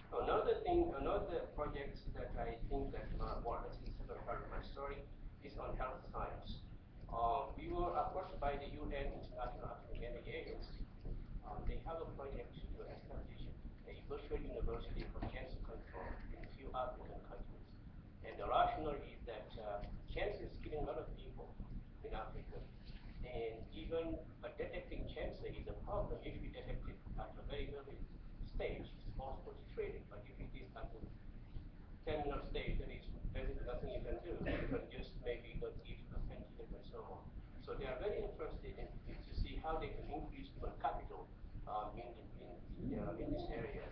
[SPEAKER 12] Another project that I think that, this is the second part of my story, is on health science. We were approached by the UN International Atomic Energy Agency. They have a project to establish a virtual university for cancer control in a few African countries. And the rationale is that cancer is killing a lot of people in Africa. And even detecting cancer is a problem if you detect it at a very early stage. It's possible to treat it, but if it is at a terminal stage, there is basically nothing you can do. You can just maybe go give a painkiller and so on. So they are very interested in to see how they can increase human capital in this area.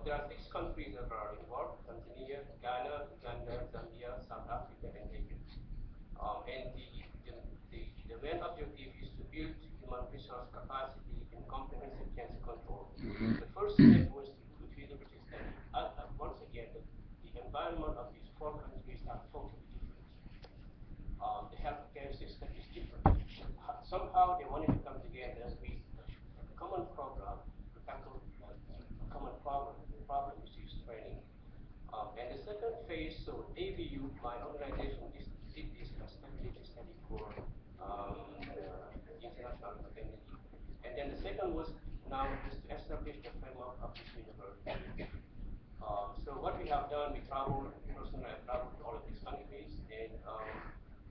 [SPEAKER 12] There are 6 countries that are involved: Tanzania, Ghana, Uganda, Zambia, South Africa, and Egypt. And the main objective is to build human resource capacity in comprehensive cancer control. The first step was to do a feasibility study. Once again, the environment of these somehow they wanted to come together with a common program to tackle a common problem, which is training. And the second phase, so ABU, my organization, did this stability study for the international community. And then the second was now just to establish the framework of this university. So what we have done, we traveled, personally I traveled to all of these countries, and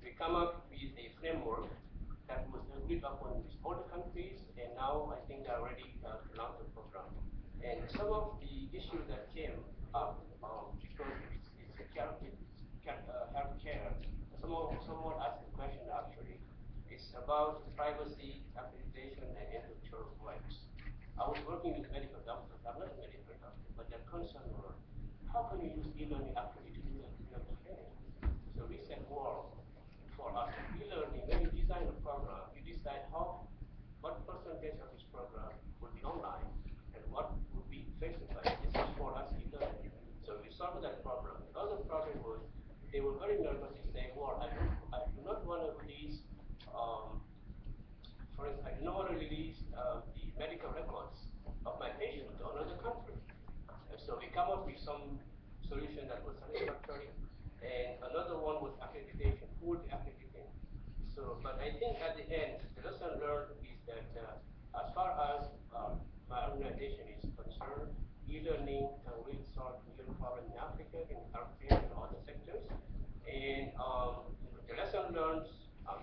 [SPEAKER 12] we come up with a framework that was agreed upon with all the countries, and now I think they are ready to launch the program. And some of the issues that came up, because healthcare, someone asked the question actually, it's about privacy, accreditation, and intellectual rights. I was working with medical doctors. I'm not a medical doctor, but their concern were, how can you use e-learning actually to do the clinical training? So we said, well, for us, e-learning, when you design a program, you decide what percentage of this program will be online and what will be face-to-face. This is for us e-learning. So we solved that problem. The other problem was they were very nervous to say, well, I do not want to release, for instance, I do not want to release the medical records of my patient to another country. So we come up with some solution that was satisfactory, and another one was accreditation. Who would be accrediting? So, but I think at the end, the lesson learned is that as far as my organization is concerned, e-learning can really solve real problem in Africa, in healthcare, and other sectors. And the lesson learned,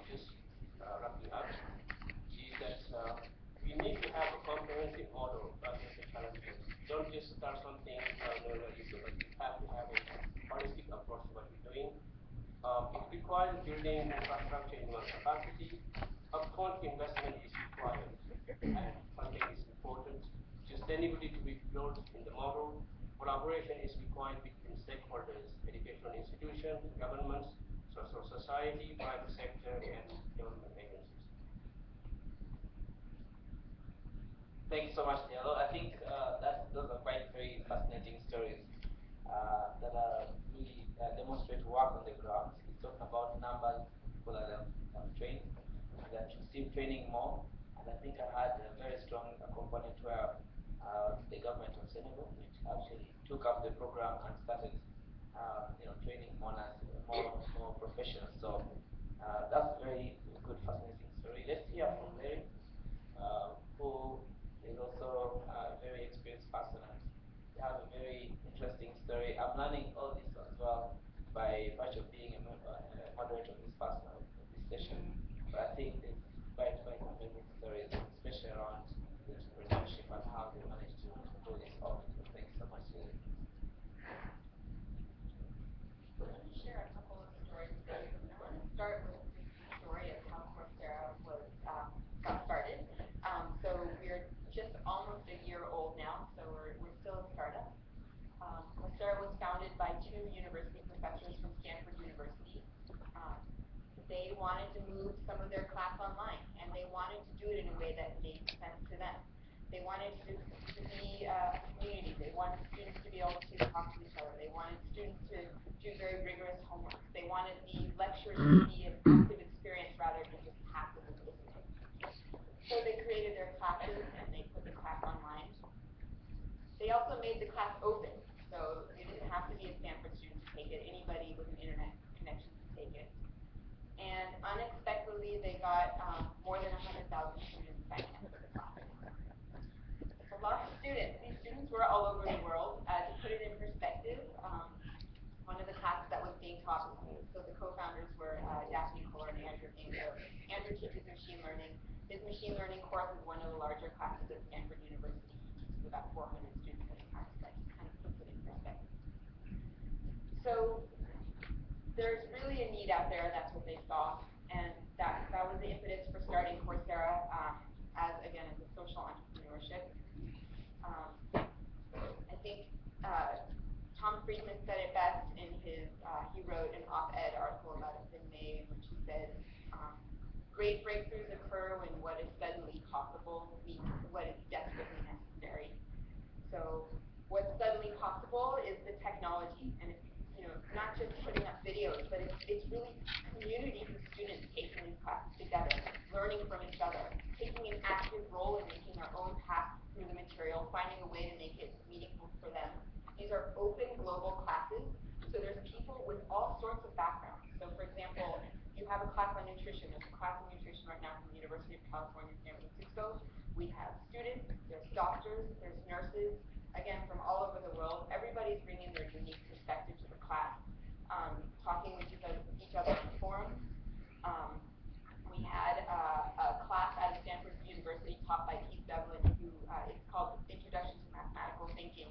[SPEAKER 12] just wrapping up, is that we need to have a comprehensive model to address the challenges. You don't just start something knowing what you do, but you have to have a holistic approach to what you're doing. It requires building infrastructure in one capacity. Upfront investment is required, and funding is important. Sustainability to be built in the model. Collaboration is required between stakeholders, educational institutions, governments, social society, private sector, and government agencies.
[SPEAKER 9] Thank you so much, Diallo. I think those are quite very fascinating stories that really demonstrate work on the ground. He's talking about numbers of people that have trained and that should still training more. And I think I had a very strong component where the government of Senegal, which actually took up the program and started training more professionals. So that's a very good, fascinating story. Let's hear from Larry, who is also a very experienced person, and they have a very interesting story. I'm learning all this as well by virtue of being a moderator of this session. But I think it's quite amazing stories, especially around the entrepreneurship and how they managed to pull this off. So thanks so much, Larry.
[SPEAKER 10] Let me share a couple of stories with you. I want to start with just the story of how Coursera got started. So we're just almost a year old now, so we're still a startup. Coursera was founded by two university professors from Stanford University. They wanted to move some of their class online, and they wanted to do it in a way that made sense to them. They wanted to be a community. They wanted students to be able to talk to each other. They wanted students to do very rigorous homework. They wanted the lectures to be an active experience rather than just passively listening. So they created their classes, and they put the class online. They also made the class open, so you didn't have to be a Stanford student to take it. Anybody with an internet connection could take it. And unexpectedly, they got more than 100,000 students signing up for the class. It's a lot of students. These students were all over the world. To put it in perspective, one of the classes that was being taught, so the co-founders were Daphne Kohler and Andrew King. So Andrew teaches machine learning. His machine learning course is one of the larger classes at Stanford University. He teaches about 400 students at a time. So that just kind of puts it in perspective. So there's really a need out there. That's what they saw, and that was the impetus for starting Coursera as a social entrepreneurship. I think Tom Friedman said it best in his. He wrote an op-ed article about it in May, in which he said, "Great breakthroughs occur when what is suddenly possible meets what is desperately necessary." So what's suddenly possible is the technology, and it's not just putting up videos, but it's really community of students taking these classes together, learning from each global classes. So there's people with all sorts of backgrounds. So for example, you have a class on nutrition. There's a class on nutrition right now from the University of California, San Francisco. We have students, there's doctors, there's nurses, again, from all over the world. Everybody's bringing their unique perspective to the class, talking with each other on forums. We had a class at Stanford University taught by Keith Devlin, who is called Introduction to Mathematical Thinking,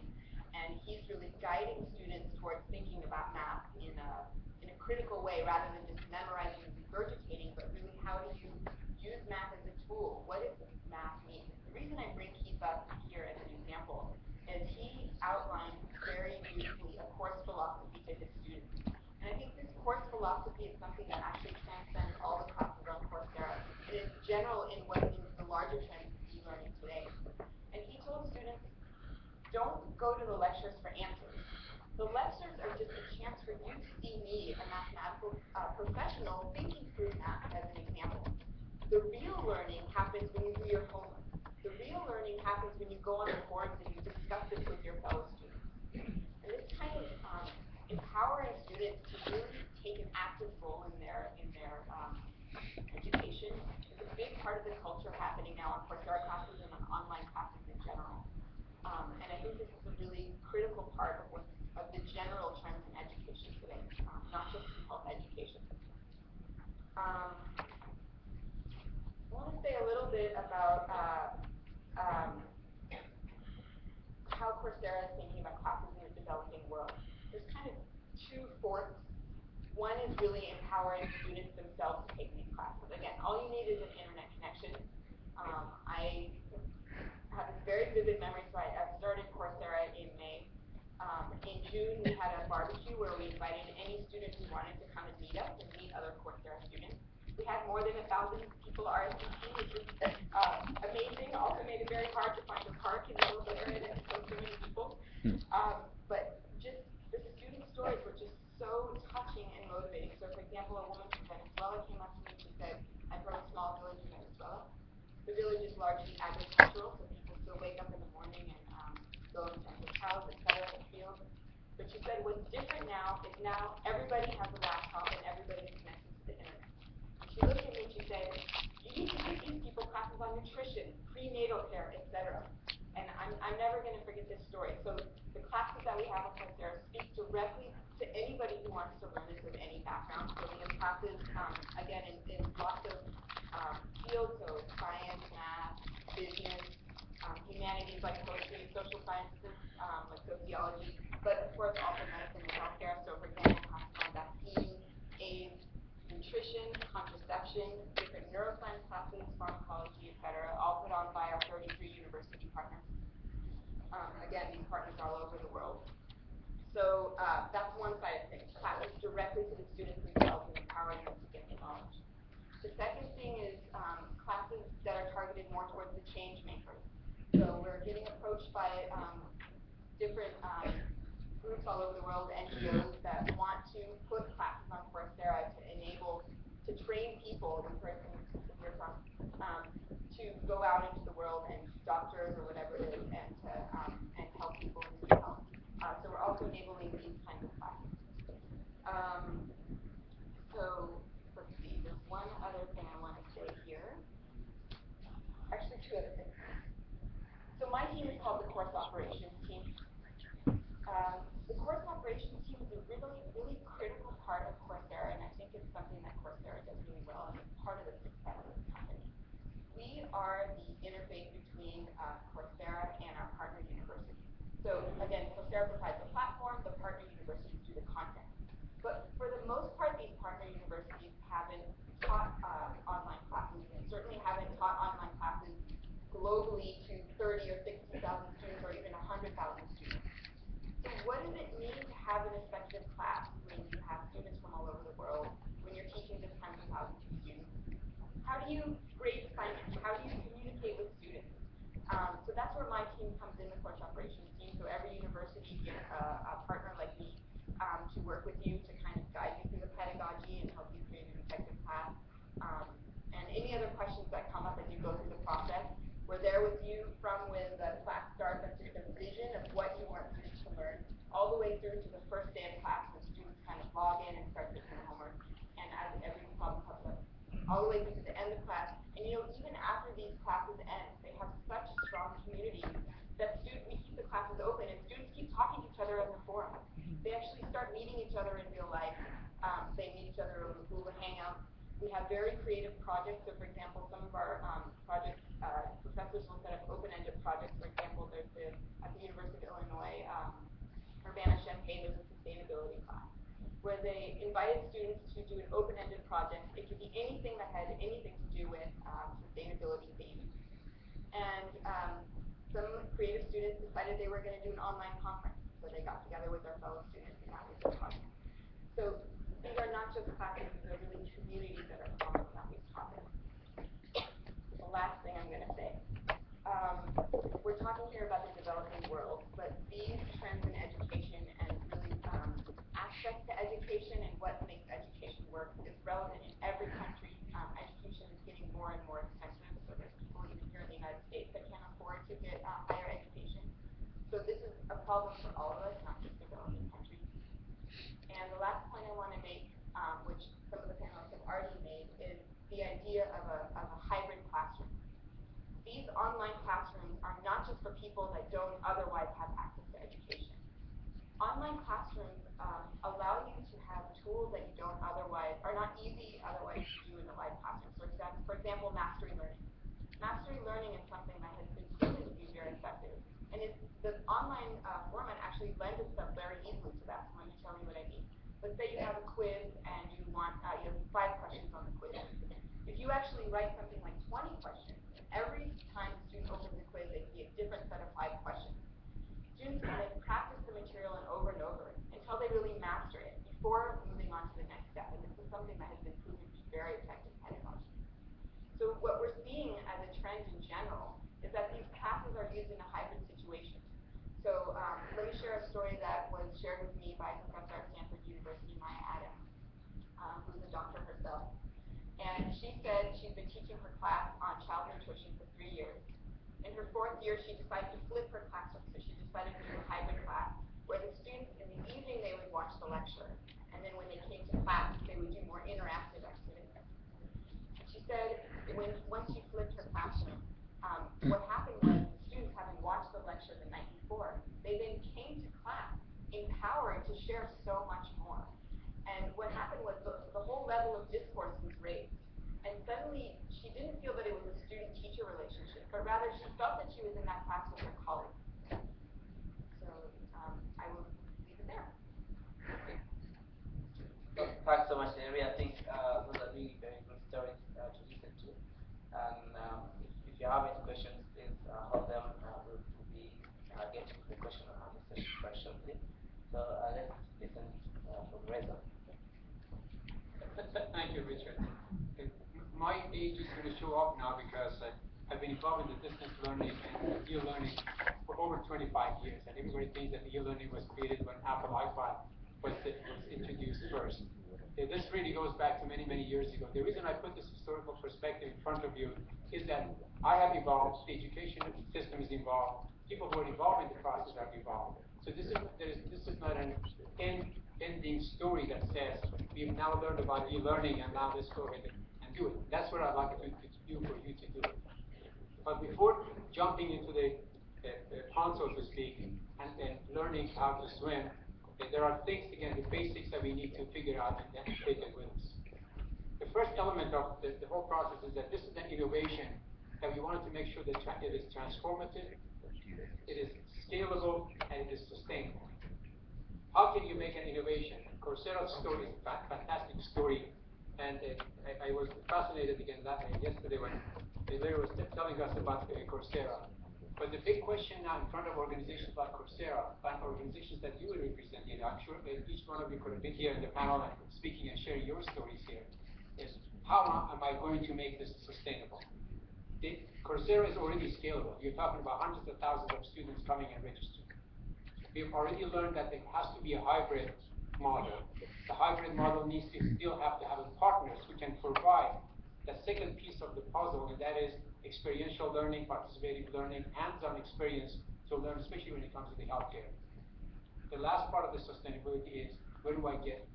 [SPEAKER 10] and he's really guiding students towards thinking about math in a critical way, rather than just memorizing and regurgitating, but really how do you use math as a tool? What does math mean? The reason I bring Keith up here as an example is he outlined very beautifully a course philosophy to his students. And I think this course philosophy is something that actually transcends all the classes on Coursera. It is general in what is the larger trend in e-learning today. And he told students, don't go to the lectures for answers. The lectures are just a chance for you to see me, a mathematical professional, thinking through math as an example. The real learning happens when you do your homework. The real learning happens when you go on the forums and you discuss this with your fellow students. And this kind of empowering students to really take an active role in their education is a big part of the culture happening now on Coursera classes and on online classes in general. And I think this is a really critical part of the general trends in education today, not just health education. I want to say a little bit about how Coursera is thinking about classes in the developing world. There's kind of two forks. One is really empowering students themselves to take these classes. Again, all you need is an internet connection. I have this very vivid memory, so I started Coursera in May. In June, we had a barbecue where we invited any student who wanted to come and meet us and meet other Coursera students. We had more than 1,000 people RSVP, which was amazing. Also made it very hard to find a park in the middle of the area to host so many people. But just the student stories were just so touching and motivating. So for example, a woman from Venezuela came up to me and she said, I'm from a small village in Venezuela. The village is largely agricultural, so people still wake up in the morning and go and tend the cows, etc. in the fields. But she said what's different now is now everybody has a laptop and everybody's connected to the internet. And she looked at me and she said, you need to give these people classes on nutrition, prenatal care, etc. And I'm never going to forget this story. So the classes that we have on Coursera speak directly to anybody who wants to learn this of any background. So we have classes, again, in lots of fields, so science, math, business, humanities like poetry, social sciences like sociology, but of course also medicine and healthcare. So for example, classes on vaccines, AIDS, nutrition, contraception, different neuroscience classes, pharmacology, etc., all put on by our 33 university partners. Again, these partners are all over the world. So that's one side of things, classes directly to the students themselves and empowering them to get the knowledge. The second thing is classes that are targeted more towards the change makers. So we're getting approached by different groups all over the world, NGOs that want to put classes on Coursera to enable, to train people, the person we're talking, to go out into the world and doctors or whatever it is, and to and help people who need help. So we're also enabling these kinds of classes. So let's see, there's one other thing I want to say here. Actually, two other things. So my team is called the Course Operations Team. The Course Operations Team is a really, really critical part of Coursera, and I think it's something that Coursera does really well, and it's part of the success of the company. We are the interface between Coursera and our partner universities. So again, Coursera provides the platform, the partner universities do the content. But for the most part, these partner universities haven't taught online classes, and certainly haven't taught online classes globally to 30 or 60,000 students or even 100,000 students. So what does it mean to have an effective class when you have students from all over the world, when you're teaching to tens of thousands of students? How do you grade assignments? How do you communicate with students? So that's where my team comes in, the course operations team. So every university gets a partner like me to work with you to kind of guide you through the pedagogy and help you create an effective class. And any other questions that come up as you go through the process, we're there with you from when the class starts, that's just a vision of what you want students to learn, all the way through to the log in and start taking the homework. And as every problem comes up, all the way through to the end of class. And even after these classes end, they have such strong community that we keep the classes open and students keep talking to each other in the forum. They actually start meeting each other in real life. They meet each other over Google Hangouts. We have very creative projects. So, for example, some of our projects, professors will set up open-ended projects. For example, there's at the University of Illinois, Urbana-Champaign, there's a sustainability class where they invited students to do an open-ended project. It could be anything that had anything to do with sustainability themes. And some creative students decided they were going to do an online conference. So they got together with their fellow students and that was their project. So these are not just classes, these are really communities that are forming around these topics. The last thing I'm going to say. We're talking here about the developing world, but these trends in education and really access to education and what makes education work is relevant in every country. Education is getting more and more expensive, so there's people even here in the United States that can't afford to get higher education. So this is a problem for all of us, not just developing countries. And the last point I want to make, which some of the panelists have already made, is the idea of a hybrid classroom. These online classrooms are not just for people that don't otherwise have access to education. Online classrooms allow you to have tools that you don't otherwise, are not easy otherwise to do in a live classroom. For example, mastery learning. Mastery learning is something that has been proven to be very effective. And the online format actually lends itself very easily to that. So let me tell you what I mean. Let's say you have a quiz and you have 5 questions on the quiz. If you actually write something like 20 questions, every time the student opens the quiz, they see a different set of 5 questions. Students can then practice the material over and over until they really master it before moving on to the next step. And this is something that has been proven to be very effective pedagogy. So what we're seeing as a trend in general is that these classes are used in a hybrid situation. So let me share a story that was shared with me by a professor at Stanford University, Maya Adams, who's a doctor herself. And she said she's been teaching her class on child nutrition for 3 years. In her 4th year, she decided to flip her classroom. So she decided to do a hybrid class where the students, in the evening, they would watch the lecture. And then when they came to class, they would do more interactive activities. She said once she flipped her classroom, what happened was the students, having watched the lecture the night before, they then came to class empowered to share so much more. And what happened was the whole level of discourse was raised. And suddenly, she didn't feel that it was a student-teacher relationship, but rather she felt that she was in that class with her colleagues. So I will leave it there.
[SPEAKER 9] So, thanks so much, Larry. I think those are really very good stories to listen to. And if you have any questions, please hold them. We'll be getting to the question and answer session very shortly. So let's listen from Reza.
[SPEAKER 11] Thank you, Richard. My age is going to show up now because I've been involved in the distance learning and e-learning for over 25 years. And everybody thinks that e-learning was created when Apple iPad was introduced first. This really goes back to many, many years ago. The reason I put this historical perspective in front of you is that I have evolved, the education system is involved, people who are involved in the process have evolved. So this is not an ending story that says we've now learned about e-learning and now let's go ahead and do it. That's what I'd like to do for you to do. But before jumping into the pond, so to speak, and learning how to swim, there are things, again, the basics that we need to figure out and then take it with us. The first element of the whole process is that this is an innovation that we wanted to make sure that it is transformative, it is scalable, and it is sustainable. How can you make an innovation? Coursera's story is a fantastic story, and I was fascinated again yesterday when Larry was telling us about Coursera. But the big question now in front of organizations like Coursera and organizations that you will represent here, I'm sure each one of you could have been here in the panel and speaking and sharing your stories here, is how am I going to make this sustainable? Coursera is already scalable. You're talking about hundreds of thousands of students coming and registering. We've already learned that there has to be a hybrid model. The hybrid model needs to still have to have partners who can provide the second piece of the puzzle, and that is experiential learning, participative learning, hands-on experience to learn, especially when it comes to the healthcare. The last part of the sustainability is, where do I get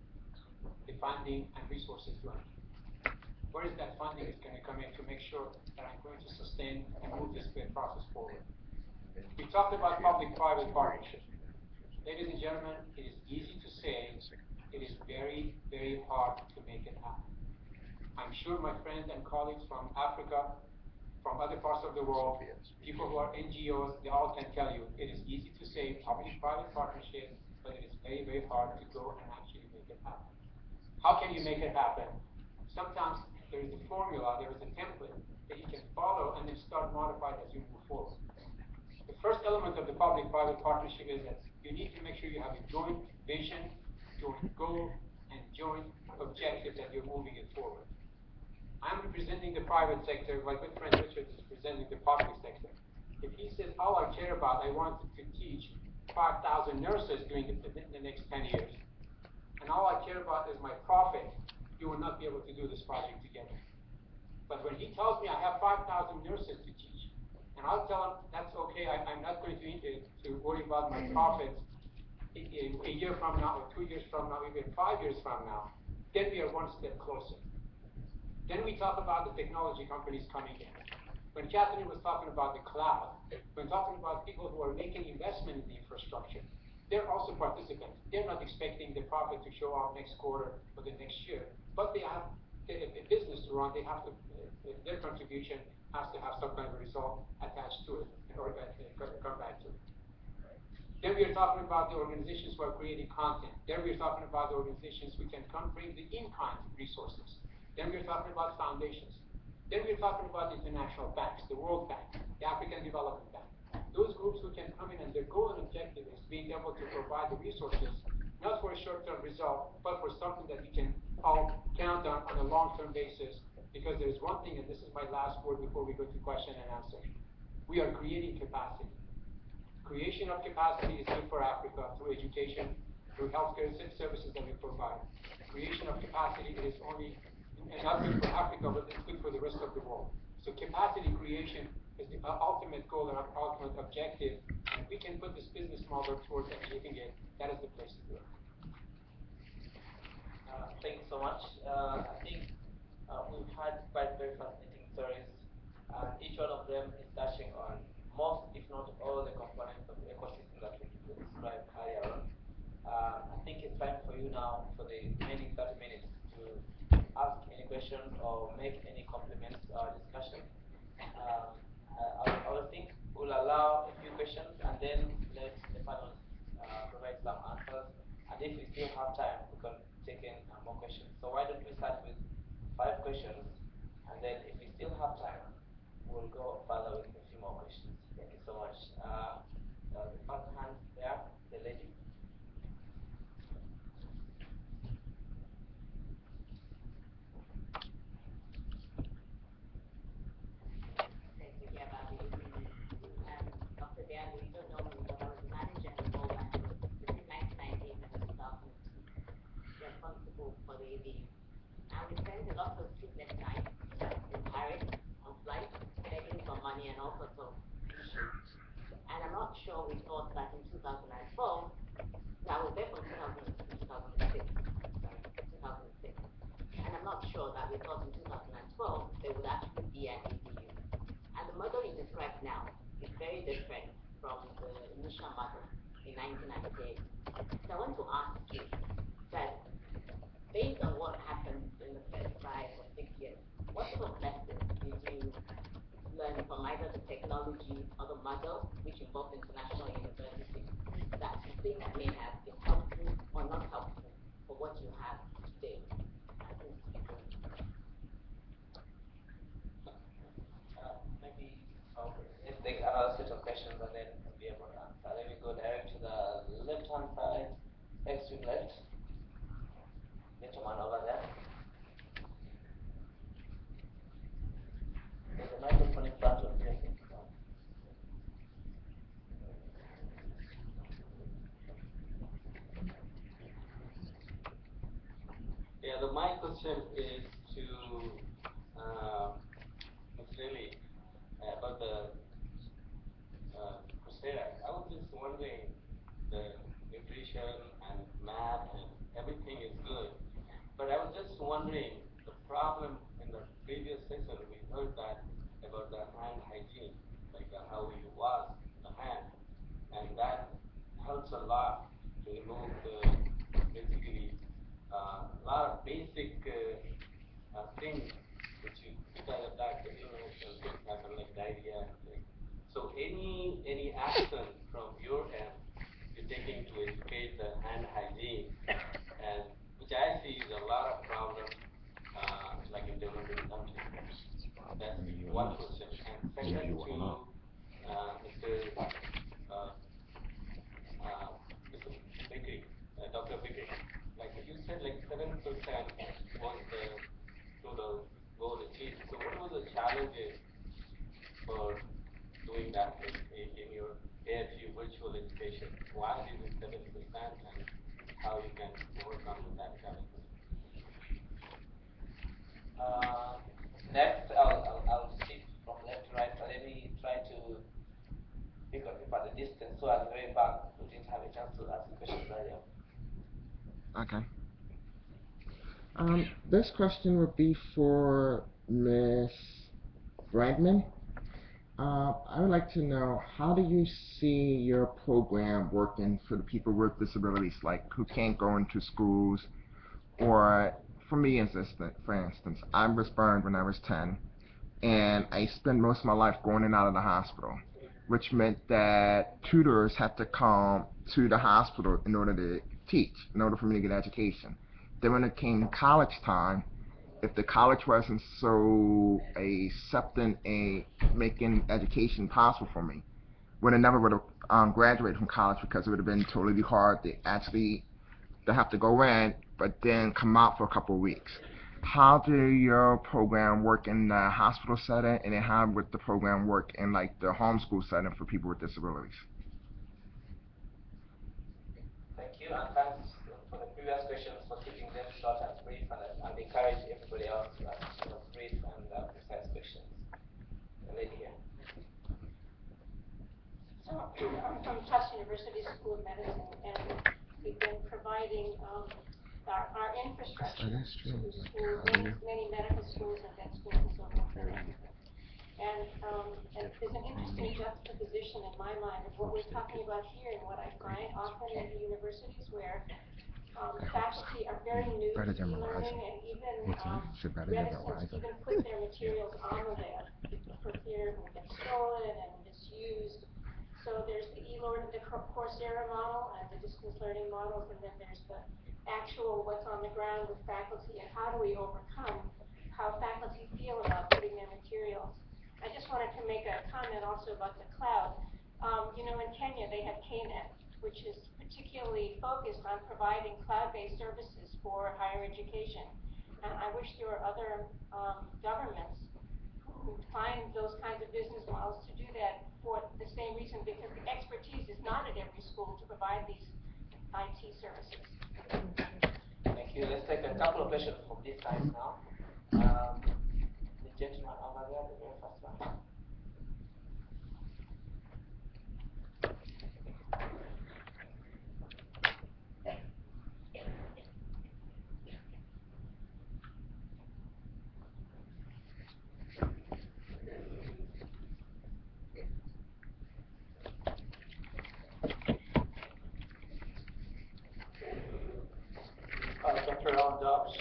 [SPEAKER 11] the funding and resources do I need? Where is that funding is going to come in to make sure that I'm going to sustain and move this process forward? We talked about public-private partnership. Ladies and gentlemen, it is easy to say, it is very, very hard to make it happen. I'm sure my friends and colleagues from Africa, from other parts of the world, people who are NGOs, they all can tell you, it is easy to say public-private partnership, but it is very, very hard to go and actually make it happen. How can you make it happen? Sometimes there is a formula, there is a template that you can follow and then start modifying as you move forward. The first element of the public-private partnership is that you need to make sure you have a joint vision, joint goal, and joint objective that you're moving it forward. I'm representing the private sector, my good friend Richard is representing the public sector. If he says, all I care about, I want to teach 5,000 nurses during the next 10 years, and all I care about is my profit, you will not be able to do this project together. But when he tells me I have 5,000 nurses to teach, and I'll tell him, that's okay, I'm not going to worry about my profits a year from now, or 2 years from now, even 5 years from now, then we are one step closer. Then we talk about the technology companies coming in. When Catherine was talking about the cloud, when talking about people who are making investment in the infrastructure, they're also participants. They're not expecting the profit to show up next quarter or the next year, but they have a business to run. They have to, their contribution has to have some kind of a result attached to it in order to come back to it. Then we are talking about the organizations who are creating content. Then we are talking about the organizations who can come bring the in-kind resources. Then we are talking about foundations. Then we are talking about international banks, the World Bank, the African Development Bank. Those groups who can come in and their goal and objective is being able to provide the resources, not for a short-term result, but for something that we can all count on a long-term basis. Because there's one thing, and this is my last word before we go to question and answer. We are creating capacity. Creation of capacity is good for Africa through education, through healthcare services that we provide. Creation of capacity is only not good for Africa, but it's good for the rest of the world. So capacity creation is the ultimate goal and ultimate objective. And if we can put this business model towards achieving it, that is the place to do it.
[SPEAKER 9] Thank you so much. I think we've had quite very fascinating stories, and each one of them is touching on most, if not all, the components of the ecosystem that we described earlier on. I think it's time for you now, for the remaining 30 minutes, to ask any question or make any compliments to our discussion. I would think we'll allow a few questions and then let the panel provide some answers. And if we still have time, we can take in more questions. So why don't we start with 5 questions, and then if we still have time, we'll go further with a few more questions. Thank you so much. The first hand there, the lady.
[SPEAKER 10] Dr. Diallo, you don't know me, but I was the manager in World Bank between 1998 and 2002, responsible for the ABU. And we spent a lot of sleepless nights in Paris, on flights, begging for money and all sorts of issues. And I'm not sure we thought that in 2012, I was there from 2006, and I'm not sure that we thought in 2012 there would actually be an ABU. And the model you described now is very different from the initial model in 1998. So I want to ask you that based on what happened in the first 5 or 6 years, what sort of lessons did you learn from either the technology or the model, which involved international universities, that you think may have been helpful or not helpful for what you have today?
[SPEAKER 9] Maybe let's take another set of questions and then we'll be able to answer. Let me go direct to the left-hand side, extreme left. Gentleman over there. There's a microphone in front of you, I think.
[SPEAKER 13] Yeah, my question is to it's really about the Coursera. I was just wondering, the nutrition and math and everything is good,
[SPEAKER 12] But I was just wondering, the problem in the previous session, we heard that about the hand hygiene, like how you wash the hand, and that helps a lot to remove the basically a lot of basic things which you, because of that, you know, things happen like diarrhea. Like, so any action from your end you're taking to educate the hand hygiene, and which I see is a lot of problems, like in developing countries. That's one question. And second to Mr. Uh, Mr. Bakery, Dr. Bakery, like you said, like 7% was the total goal achieved. So what were the challenges for doing that in your AFU virtual education? Why is it 7% and how you can overcome that challenge?
[SPEAKER 9] Next, I'll shift from left to right, but let me try to pick up at the distance so at the very back we didn't have a chance to ask questions earlier.
[SPEAKER 5] Okay. This question would be for Miss Brandman. I would like to know, how do you see your program working for the people with disabilities, like who can't go into schools, or for me, for instance, I was burned when I was 10, and I spent most of my life going in and out of the hospital, which meant that tutors had to come to the hospital in order to teach, in order for me to get education. Then when it came college time, if the college wasn't so accepting a making education possible for me, would have never would have graduated from college, because it would have been totally hard to actually to have to go in, but then come out for a couple of weeks. How do your program work in the hospital setting, and then how would the program work in like the homeschool setting for people with disabilities?
[SPEAKER 9] Thank you, and thanks for the previous questions for keeping them short and brief, and I'd encourage everybody else to ask brief and precise questions. The lady here.
[SPEAKER 14] So I'm from Tufts University School of Medicine, and we've been providing our infrastructure to schools, many medical schools and vet schools and so forth. And there's an interesting juxtaposition in my mind of what we're talking about here and what I find often in the universities, where faculty are very new to e-learning and even reticent to even put their materials on the web for fear it will get stolen and misused. So there's the Coursera model and the distance learning models, and then there's the actual what's on the ground with faculty, and how do we overcome how faculty feel about putting their materials. I just wanted to make a comment also about the cloud. You know, in Kenya they have KNET, which is particularly focused on providing cloud-based services for higher education. And I wish there were other governments who find those kinds of business models to do that for the same reason, because the expertise is not at every school to provide these IT services.
[SPEAKER 9] Thank you. Let's take a couple of questions from this side now. The gentleman over there, the very first one.
[SPEAKER 3] Dr. Alan Dobbs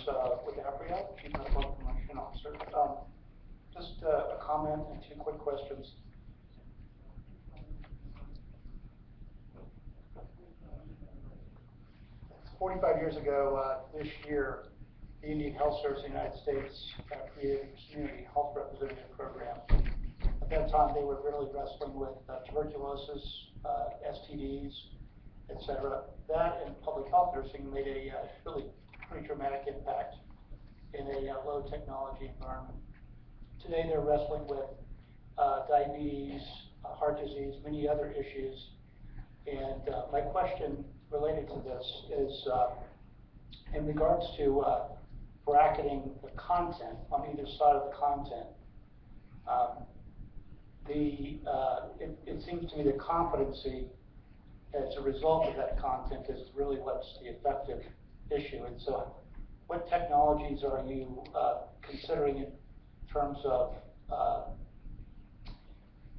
[SPEAKER 3] with APRIA, Chief Medical Information Officer. Just a comment and two quick questions. 45 years ago this year, the Indian Health Service in the United States created a community health representative program. At that time, they were really wrestling with tuberculosis, STDs, etc. That and public health nursing made a really pretty dramatic impact in a low technology environment. Today they're wrestling with diabetes, heart disease, many other issues. And my question related to this is in regards to bracketing the content on either side of the content. It seems to me the competency as a result of that content is really what's the effective issue. And so what technologies are you considering in terms of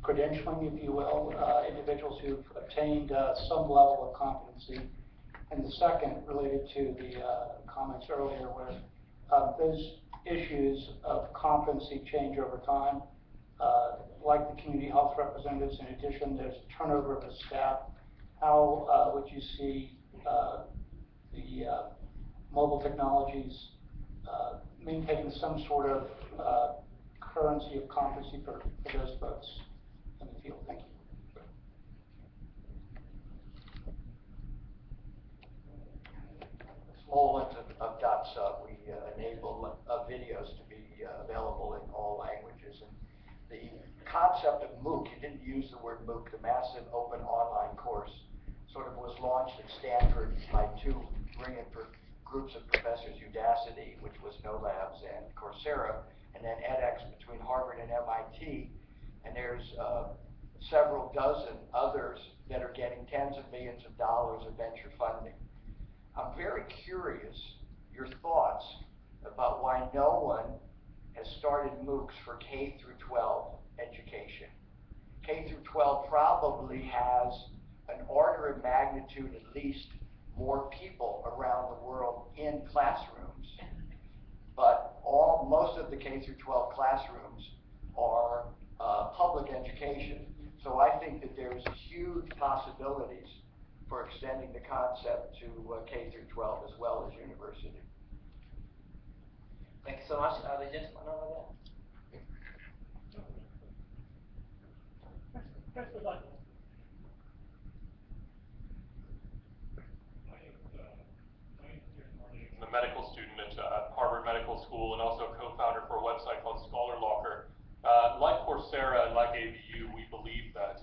[SPEAKER 3] credentialing, if you will, individuals who've obtained some level of competency? And the second, related to the comments earlier, where those issues of competency change over time. Like the community health representatives, in addition, there's turnover of the staff. How would you see the mobile technologies maintaining some sort of currency of competency for those folks in the field? Thank you.
[SPEAKER 15] Small ones of .sub, we enable videos to be available in all languages. And the concept of MOOC, you didn't use the word MOOC, the Massive Open Online Course, sort of was launched at Stanford by two brilliant groups of professors, Udacity, which was No Labs, and Coursera, and then edX between Harvard and MIT. And there's several dozen others that are getting tens of millions of dollars of venture funding. I'm very curious your thoughts about why no one has started MOOCs for K through 12 education. K through 12 probably has an order of magnitude at least more people around the world in classrooms, but most of the K through 12 classrooms are public education. So I think that there's huge possibilities for extending the concept to K through 12 as well as university.
[SPEAKER 9] Thank you so much. The gentleman over there.
[SPEAKER 16] I'm a medical student at Harvard Medical School and also co-founder for a website called Scholar Locker. Like Coursera and like ABU, we believe that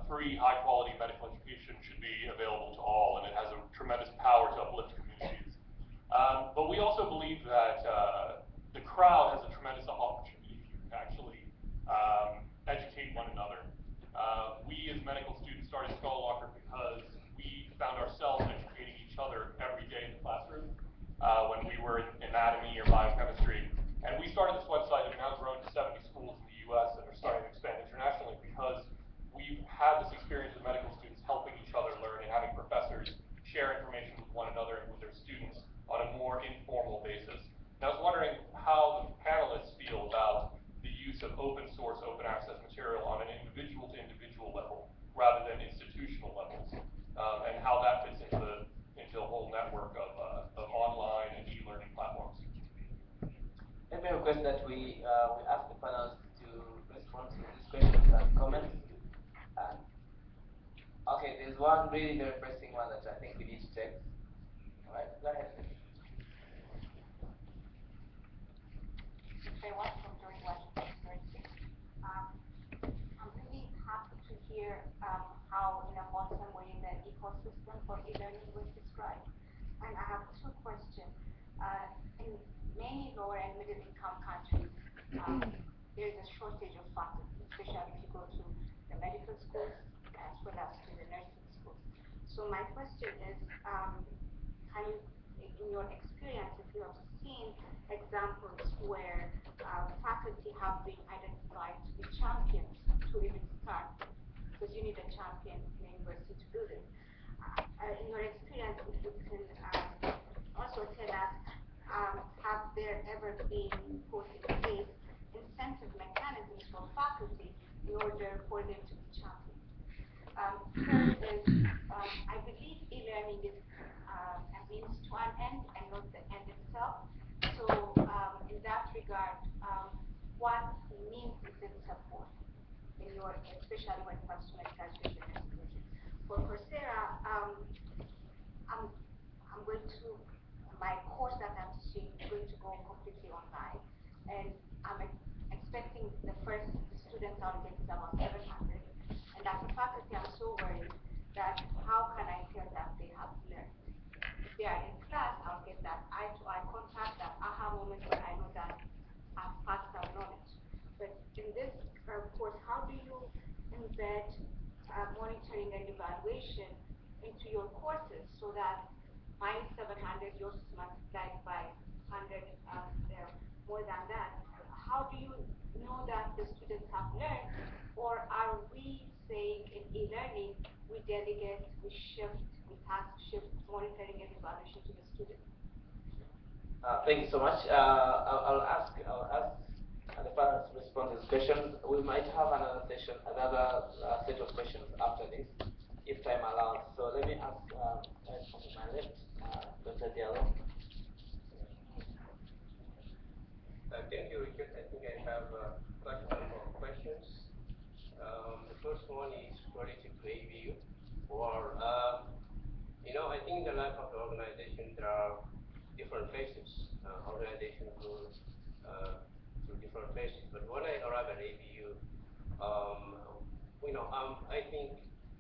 [SPEAKER 16] free, high-quality medical education should be available to all, and it has a tremendous power to uplift communities. But we also believe that the crowd has a tremendous opportunity to actually educate one another. We as medical students started Scholar Locker because we found ourselves educating each other every day in the classroom when we were in anatomy or biochemistry. And we started this website that has now grown to 70 schools in the US and are starting to expand internationally because we've had this experience with medical students helping each other learn and having professors share information with one another and with their students on a more informal basis. And I was wondering how the panelists feel about the use of open source, open access material on an individual to individual level rather than institutional levels, and how that fits into a whole network of online and e-learning platforms.
[SPEAKER 9] Let me request that we ask the panelists to respond to these questions and comments. Okay, there's one really very pressing one that I think we need to take. All right, go ahead.
[SPEAKER 10] I'm really happy to hear how in a wholesome way the ecosystem for e-learning was described. And I have two questions. In many lower and middle income countries, there's a shortage of faculty, especially if you go to the medical schools as well as to the nursing schools. So my question is, can you, in your experience, if you have seen examples where faculty have been identified to be champions to even start, because you need a champion in a university to do this. In your experience, if you can also tell us, have there ever been put in place incentive mechanisms for faculty in order for them to be champions? Third is, I believe e-learning is a means to an end and not the end itself. So in that regard, what means is it support in your, especially when it comes to medical education? For Coursera, I'm going to, my course that I'm teaching is going to go completely online, and I'm expecting the first students I'll get is about 700. And as a faculty, I'm so worried that how can I tell that they have learned? If they are in class, I'll get that eye-to-eye contact, that aha moment where I know that I've passed our knowledge. But in this course, how do you embed monitoring and evaluation into your courses so that minus 700, yours is multiplied by 100, there more than that. How do you know that the students have learned, or are we saying in e-learning we delegate, we shift, we task shift monitoring and evaluation to the student?
[SPEAKER 9] Thank you so much. I'll ask the parents to respond to this question. We might have another session, another set of questions after this, if time allows. So let me ask right from my left, Dr. Diallo.
[SPEAKER 12] Thank you, Richard. I think I have quite a number of questions. The first one is related to ABU. Or, I think in the life of the organization, there are different phases. Organization goes through different phases. But when I arrive at ABU, I think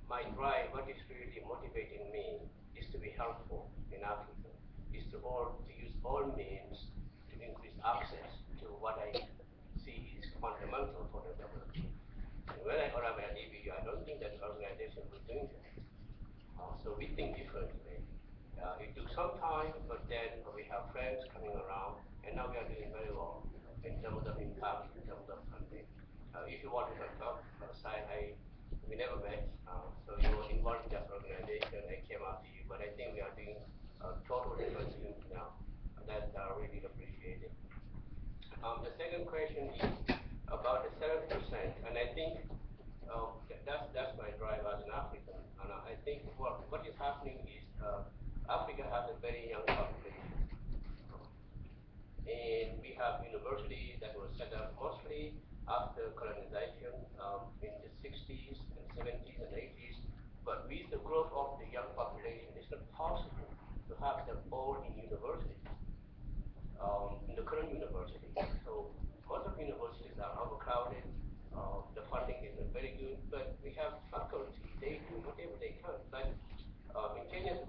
[SPEAKER 12] my drive, what is really motivating me, is to be helpful in Africa, is to use all means to increase access to what I see is fundamental for development. And when I arrived at ABU, I don't think that organization was doing that. So we think differently. It took some time, but then we have friends coming around, and now we are doing very well in terms of impact, in terms of funding. If you want to talk, we never met, so you were involved in that organization. I came after you, but I think we are doing total different things now that are really appreciated. The second question is about the 7%, and I think that's my drive as an African. And I think what is happening is Africa has a very young population, and we have universities that were set up mostly after colonization in the 60s and 70s and 80s. But with the growth of the young population, it's not possible to have them all in universities, in the current university. So most of universities are overcrowded. The funding is not very good, but we have faculty. They do whatever they can. Like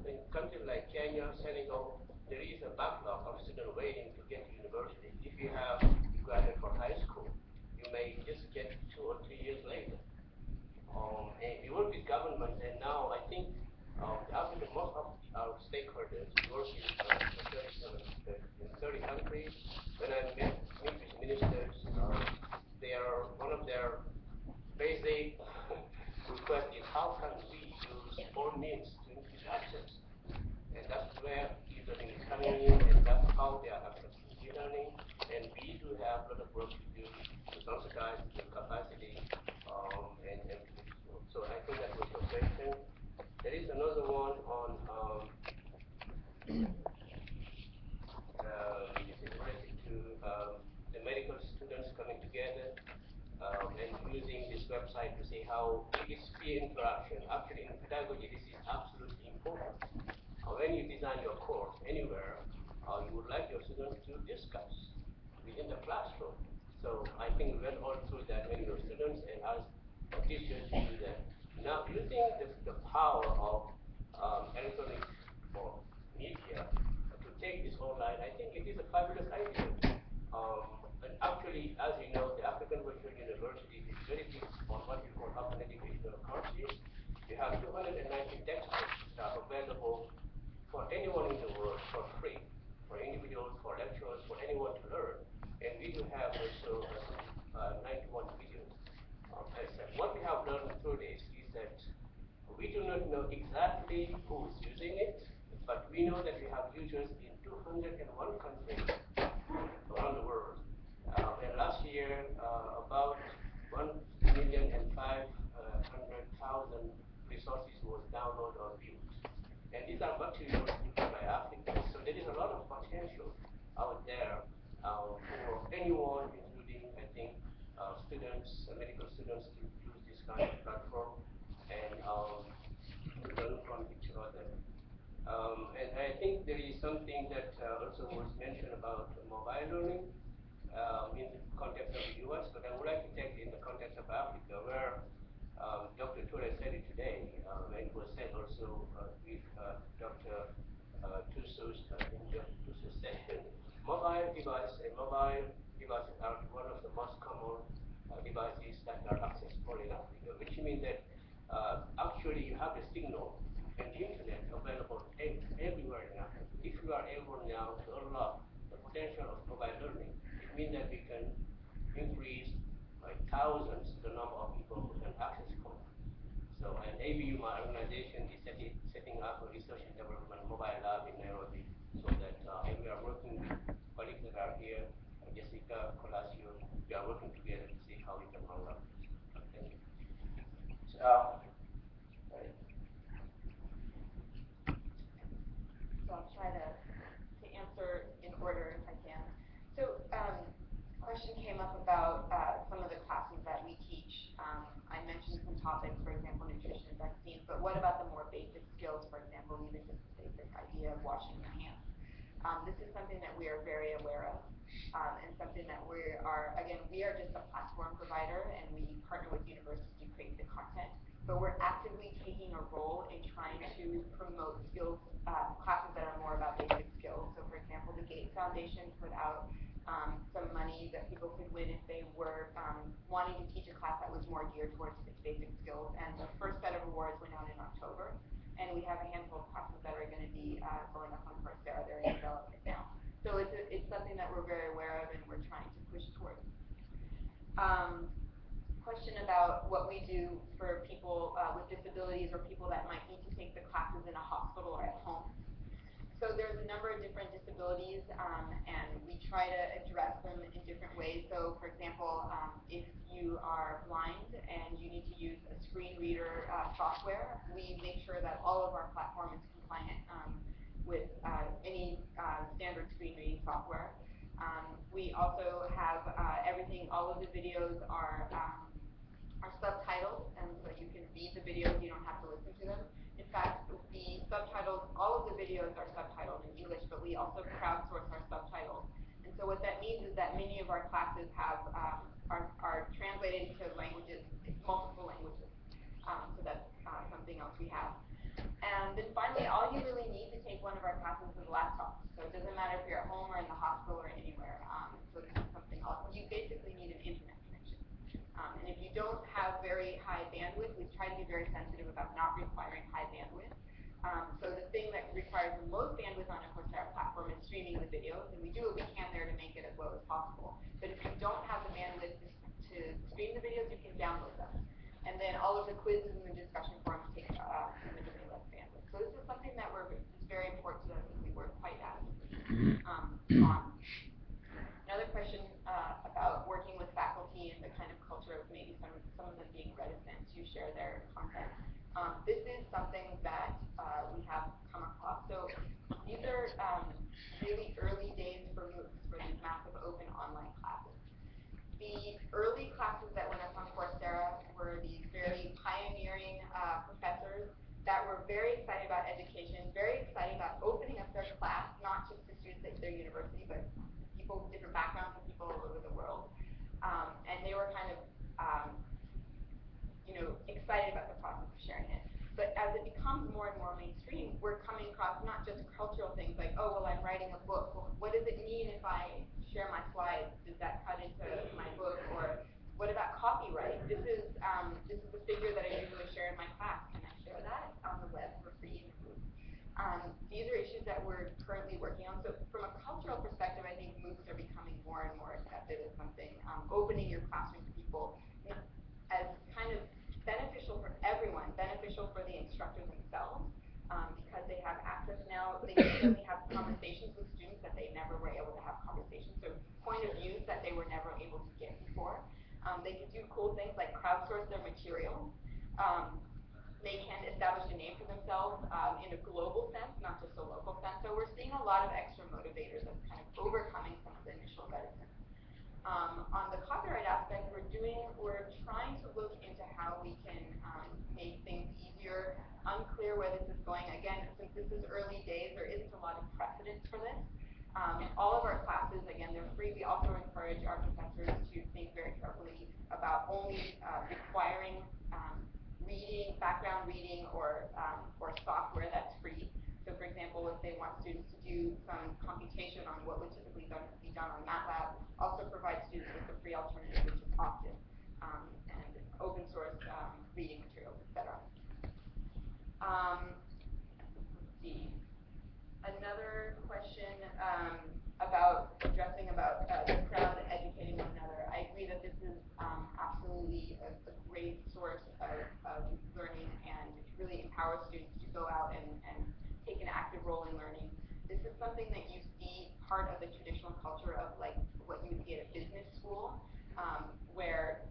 [SPEAKER 12] in countries like Kenya, Senegal, there is a backlog of students waiting to get to university. If you graduate from high school, you may just get 2 or 3 years later. And we work with governments, and now I think most of our stakeholders work in 30 countries. When I meet with ministers, one of their basic request is how can we use all means to increase access? And that's where e-learning is coming in, and that's how they are accessing e-learning. And we do have a lot of work to do to sensitize the capacity and to explore. So I think that was your question. There is another one on this is related to the medical students coming together and using this website to see how it's peer interaction. Actually, in pedagogy, this is absolutely important. When you design your course anywhere, you would like your students to discuss within the classroom. So I think we went all through that when we were students, and as teachers to do that. Now, using the power of electronic or media to take this online, I think it is a fabulous idea. And actually, as you know, the African Virtual University is very big on what we call open educational courses. We have 290 textbooks that are available for anyone in the world for free, for individuals, for lecturers, for anyone to learn. And we do have also 91 videos. What we have learned through this is that we do not know exactly who is using it, but we know that we have users in 201 countries around the world. And last year, about 1,500,000 resources was downloaded or viewed. And these are materials produced by Africans. So there is a lot of potential out there for anyone, including, I think, students, medical students, to use this kind of platform and learn from each other. And I think there is something that also was mentioned about mobile learning in the context of the US, but I would like to take it in the context of Africa, where Dr. Ture said it today, and it was said also with Dr. Tusu's session. Mobile devices are one of the most common devices that are accessible in Africa, which means that actually you have the signal and the internet available everywhere in Africa. potential of mobile learning. It means that we can increase by thousands the number of people who can access code. So, and ABU, my organization, is setting up a research and development mobile lab in Nairobi, so that, and we are working with colleagues that are here, Jessica, Colasio, we are working together to see how we can roll out this. Thank you.
[SPEAKER 15] Right.
[SPEAKER 10] So I'll try to answer in order if I can. So, question came up about some of the classes that we teach. I mentioned some topics, for example, nutrition and vaccines, but what about the more basic skills, for example, even just the basic idea of washing your hands? This is something that we are very aware of, and something that we are just a platform provider, and we partner with universities to create the content, but we're actively taking a role in trying to promote skills, classes that are more about basic skills. So, for example, the Gates Foundation put out some money that people could win if they were wanting to teach a class that was more geared towards basic skills. And the first set of awards went out in October, and we have a handful of classes that are going to be going up on Coursera. They're in development now. So it's something that we're very aware of and we're trying to push towards. Question about what we do for people with disabilities or people that might need to take the classes in a hospital or at home. So there's a number of different disabilities, and we try to address them in different ways. So, for example, if you are blind and you need to use a screen reader software, we make sure that all of our platform is compliant with any standard screen reading software. We also have everything, all of the videos are subtitled, and so you can read the videos, you don't have to listen to them. In fact, the subtitles, all of the videos are subtitled in English, but we also crowdsource our subtitles. And so what that means is that many of our classes have are translated into languages, multiple languages. So that's something else we have. And then finally, all you really need to take one of our classes is a laptop. So it doesn't matter if you're at home or in the hospital or anywhere. So this is something else. You basically need an internet connection. And if you don't have very high bandwidth, we try to be very sensitive about not requiring high bandwidth. So the thing that requires the most bandwidth on a Coursera platform is streaming the videos, and we do what we can there to make it as low as possible. But if you don't have the bandwidth to stream the videos, you can download them. And then all of the quizzes and the discussion forums take significantly less bandwidth. So this is something that is very important to us, and we work quite actively on. Another question about working with faculty and the kind of culture of maybe some of them being reticent to share their content. This is something that we have come across. So these are really early days for MOOCs, for these massive open online classes. The early classes that went up on Coursera were these very pioneering professors that were very excited about education, very excited about opening up their class, not just to students at their university, but people with different backgrounds and people all over the world. And they were kind of, excited about the process of sharing it. But as it becomes more and more mainstream, we're coming across not just cultural things like, oh, well, I'm writing a book. Well, what does it mean if I share my slides? Does that cut into my book? Or what about copyright? This is the figure that I usually share in my class. Can I share that on the web for free? These are issues that we're currently working on. So from a cultural perspective, I think MOOCs are becoming more and more accepted as something, opening your classroom to people as kind of beneficial for everyone, beneficial for the instructor themselves, because they have access now. They can certainly have conversations with students that they never were able to have conversations, so point of views that they were never able to get before. They can do cool things like crowdsource their material. They can establish a name for themselves in a global sense, not just a local sense. So we're seeing a lot of extra motivators of kind of overcoming some of the initial reticence. On the copyright aspect, we're trying to look into how we can make things easier. Unclear where this is going. Again, since this is early days, there isn't a lot of precedence for this. All of our classes, again, they're free. We also encourage our professors to think very carefully about only requiring background reading or software that's free. So, for example, if they want students to do some computation on what would typically be done on MATLAB, also provide students with a free alternative, which is Optin, and open source reading materials, etc. Let's see. Another question about really empower students to go out and take an active role in learning. This is something that you see part of the traditional culture of like what you would see at a business school, where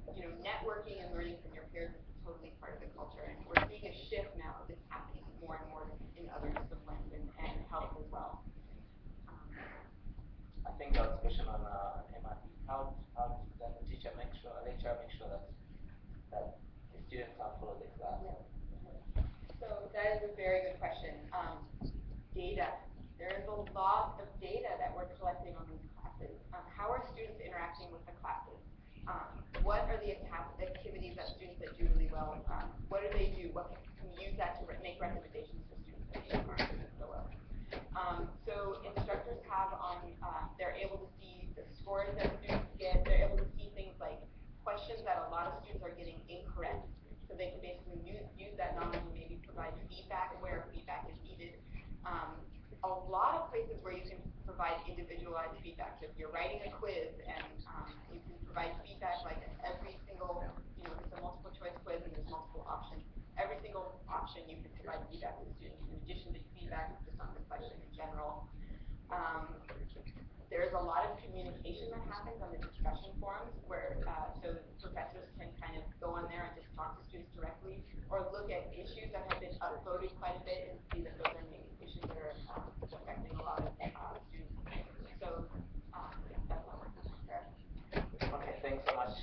[SPEAKER 10] networking and learning from your peers is totally part of the culture. And we're seeing a shift now that's happening more and more in other disciplines and health as well.
[SPEAKER 9] I think there was a question on MRT. How does the teacher make sure, a lecturer make sure that the students can follow the class?
[SPEAKER 10] So that is a very good question. Data. There is a lot of data that we're collecting on these classes. How are students interacting with the classes? What are the activities that students that do really well? What do they do? What can we use that to make recommendations for students that aren't doing so well? So instructors have on, they're able to see the scores that students get. They're able to see things like questions that a lot of students are getting incorrect. So they can basically use that knowledge and maybe provide feedback where feedback is needed. A lot of places where you can provide individualized feedback. So if you're writing a quiz and you can provide feedback like every single, it's a multiple choice quiz and there's multiple options. Every single option you can provide feedback to students in addition to feedback just on the question in general. There's a lot of communication that happens on the discussion forums where so professors can kind of go on there and just talk to students directly or look at issues that have been upvoted quite a bit and see that those are maybe issues that are affecting a lot of students. So that's how we're doing there.
[SPEAKER 9] Okay, thanks so much.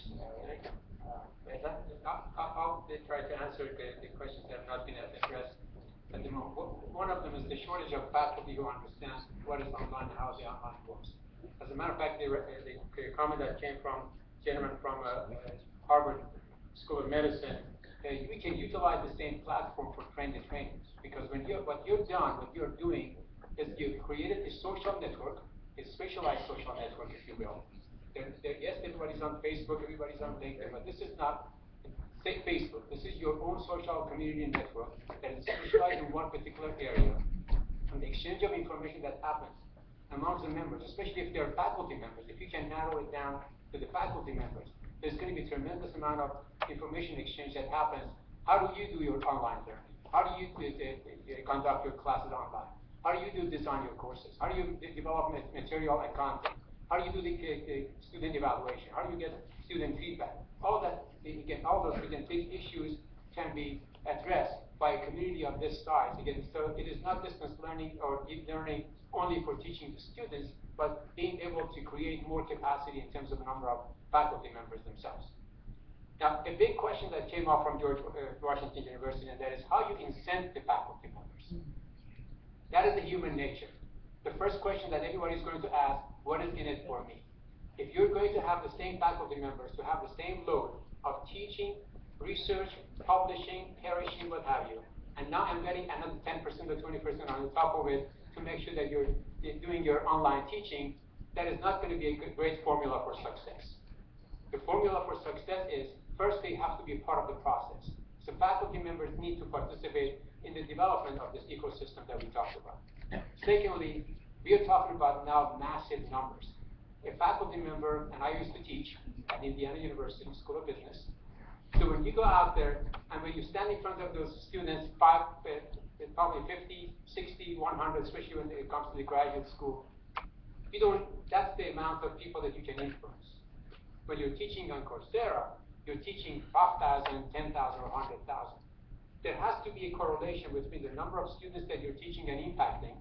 [SPEAKER 11] I'll try to answer the questions that have not been addressed at the moment. One of them is the shortage of faculty who understand what is online and how the online works. As a matter of fact, the comment that came from a gentleman from Harvard School of Medicine, we can utilize the same platform for train the trainers, because what you're doing is you've created a social network, a specialized social network, if you will. Yes, everybody's on Facebook, everybody's on LinkedIn, but this is not, say Facebook, this is your own social community network that is specialized in one particular area. And the exchange of information that happens amongst the members, especially if they're faculty members, if you can narrow it down to the faculty members, there's going to be a tremendous amount of information exchange that happens. How do you do your online learning? How do you conduct your classes online? How do you design your courses? How do you develop material and content? How do you do the student evaluation? How do you get student feedback? All those big issues can be addressed by a community of this size. Again, so it is not distance learning or deep learning only for teaching the students, but being able to create more capacity in terms of the number of faculty members themselves. Now, a big question that came up from George Washington University, and that is how you incent the faculty members. That is the human nature. The first question that everybody is going to ask, what is in it for me? If you're going to have the same faculty members to have the same load of teaching, research, publishing, perishing, what have you, and now I'm getting another 10% or 20% on the top of it to make sure that you're doing your online teaching, that is not going to be a great formula for success. The formula for success is, first, they have to be part of the process. So faculty members need to participate in the development of this ecosystem that we talked about. Secondly, we are talking about now massive numbers. A faculty member, and I used to teach at Indiana University School of Business. So when you go out there, and when you stand in front of those students, probably 50, 60, 100, especially when it comes to the graduate school, that's the amount of people that you can influence. When you're teaching on Coursera, you're teaching 5,000, 10,000, or 100,000. There has to be a correlation between the number of students that you're teaching and impacting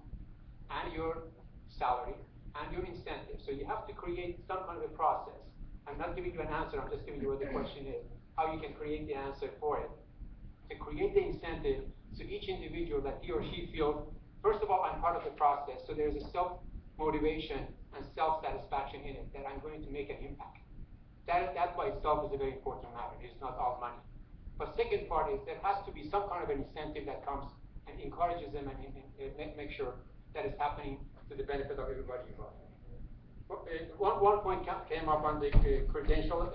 [SPEAKER 11] and your salary and your incentive. So you have to create some kind of a process. I'm not giving you an answer, I'm just giving you what the question is, how you can create the answer for it. To create the incentive so each individual that he or she feels, first of all, I'm part of the process, so there's a self-motivation and self-satisfaction in it, that I'm going to make an impact. That by itself is a very important matter. It's not all money. But second part is there has to be some kind of an incentive that comes and encourages them and make sure that it's happening to the benefit of everybody involved. One point came up on the credential,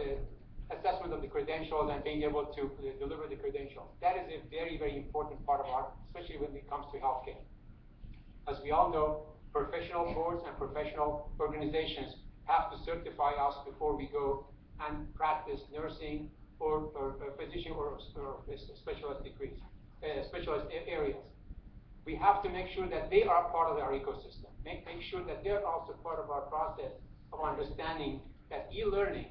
[SPEAKER 11] assessment of the credentials and being able to deliver the credentials. That is a very, very important part of our, especially when it comes to healthcare. As we all know, professional boards and professional organizations have to certify us before we go and practice nursing or physician or specialist degrees. specialized areas. We have to make sure that they are part of our ecosystem. Make sure that they're also part of our process of understanding that e-learning,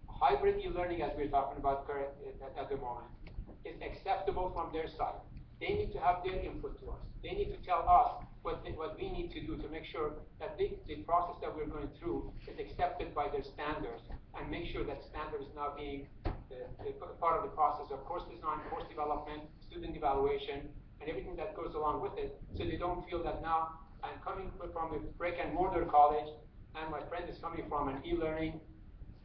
[SPEAKER 11] hybrid e-learning as we're talking about at the moment, is acceptable from their side. They need to have their input to us. They need to tell us what we need to do to make sure that the process that we're going through is accepted by their standards, and make sure that standard is now being part of the process of course design, course development, student evaluation, and everything that goes along with it, so they don't feel that now I'm coming from a brick and mortar college and my friend is coming from an e-learning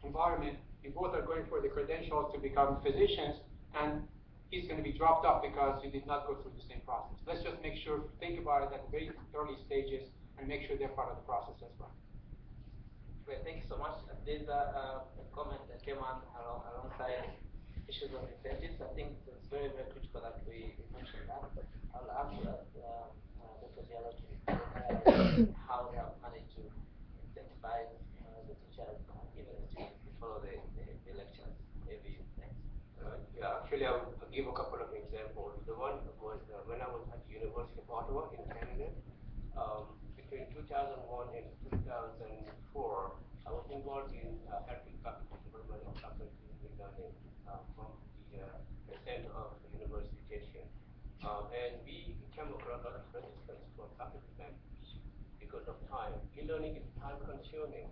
[SPEAKER 11] environment. We both are going for the credentials to become physicians, and he's going to be dropped off because he did not go through the same process. Let's just make sure, think about it at the very early stages, and make sure they're part of the process as well.
[SPEAKER 9] Great, thank you so much. There's a comment that came on alongside issues of incentives. I think it's very, very critical that we mention that. I'll ask Dr. Diallo to how they have managed to incentivize the teachers, even the students, to follow the lectures. Maybe next.
[SPEAKER 12] Yeah, actually, I'll give a couple of examples. The one was when I was at the University of Ottawa in Canada. Between 2001 and 2004, I was involved in helping faculty development of faculty learning from the Center of University Education. And we came across a lot of resistance from faculty members because of time. E-learning is time consuming.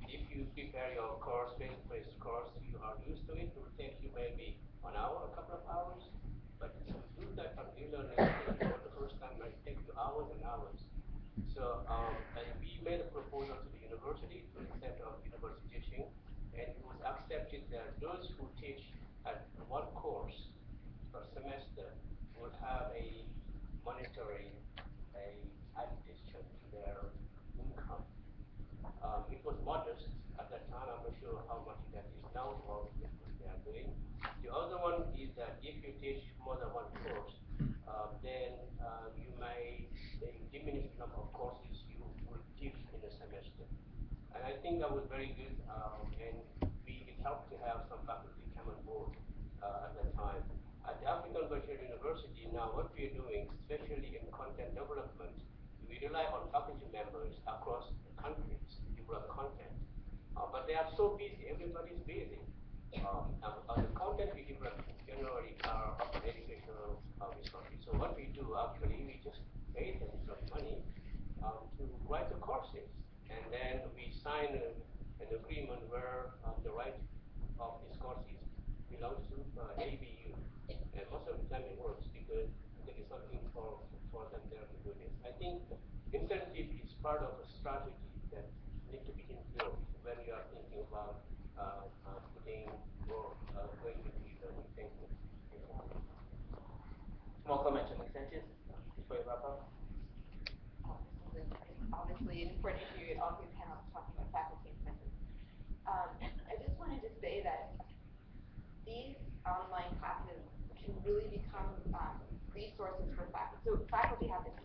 [SPEAKER 12] If you prepare your course, face-to-face course, you are used to it. It will take you maybe an hour, a couple of hours. But to do that on e-learning for the first time might take you hours and hours. So we made a proposal to the university, to the Center of University Teaching, and it was accepted that those who teach at one course per semester will have a monetary addition to their income. It was modest at that time. I'm not sure how much that is now or what they are doing. The other one is that if you teach more than one course, then you may diminish the number of courses you will teach in a semester. And I think that was very good, and it helped to have some faculty come on board at that time. At the African Virtual University now, what we are doing, especially in content development, we rely on faculty members across the countries to develop content. But they are so busy, everybody's busy. The content we develop generally are open educational resources. So what we do actually, we just pay them some money to write the courses. And then we sign an agreement where the right of these courses belongs to ABU. And most of the time it works because there is something for them there to do this. I think incentive is part of a strategy that needs to be influenced when you are thinking about putting or going into e-learning. Thank you.
[SPEAKER 9] More comments on incentives before we wrap up?
[SPEAKER 10] This is obviously an important issue. All three panels talking about faculty incentives. I just wanted to say that these online classes can really become resources for faculty. So faculty have this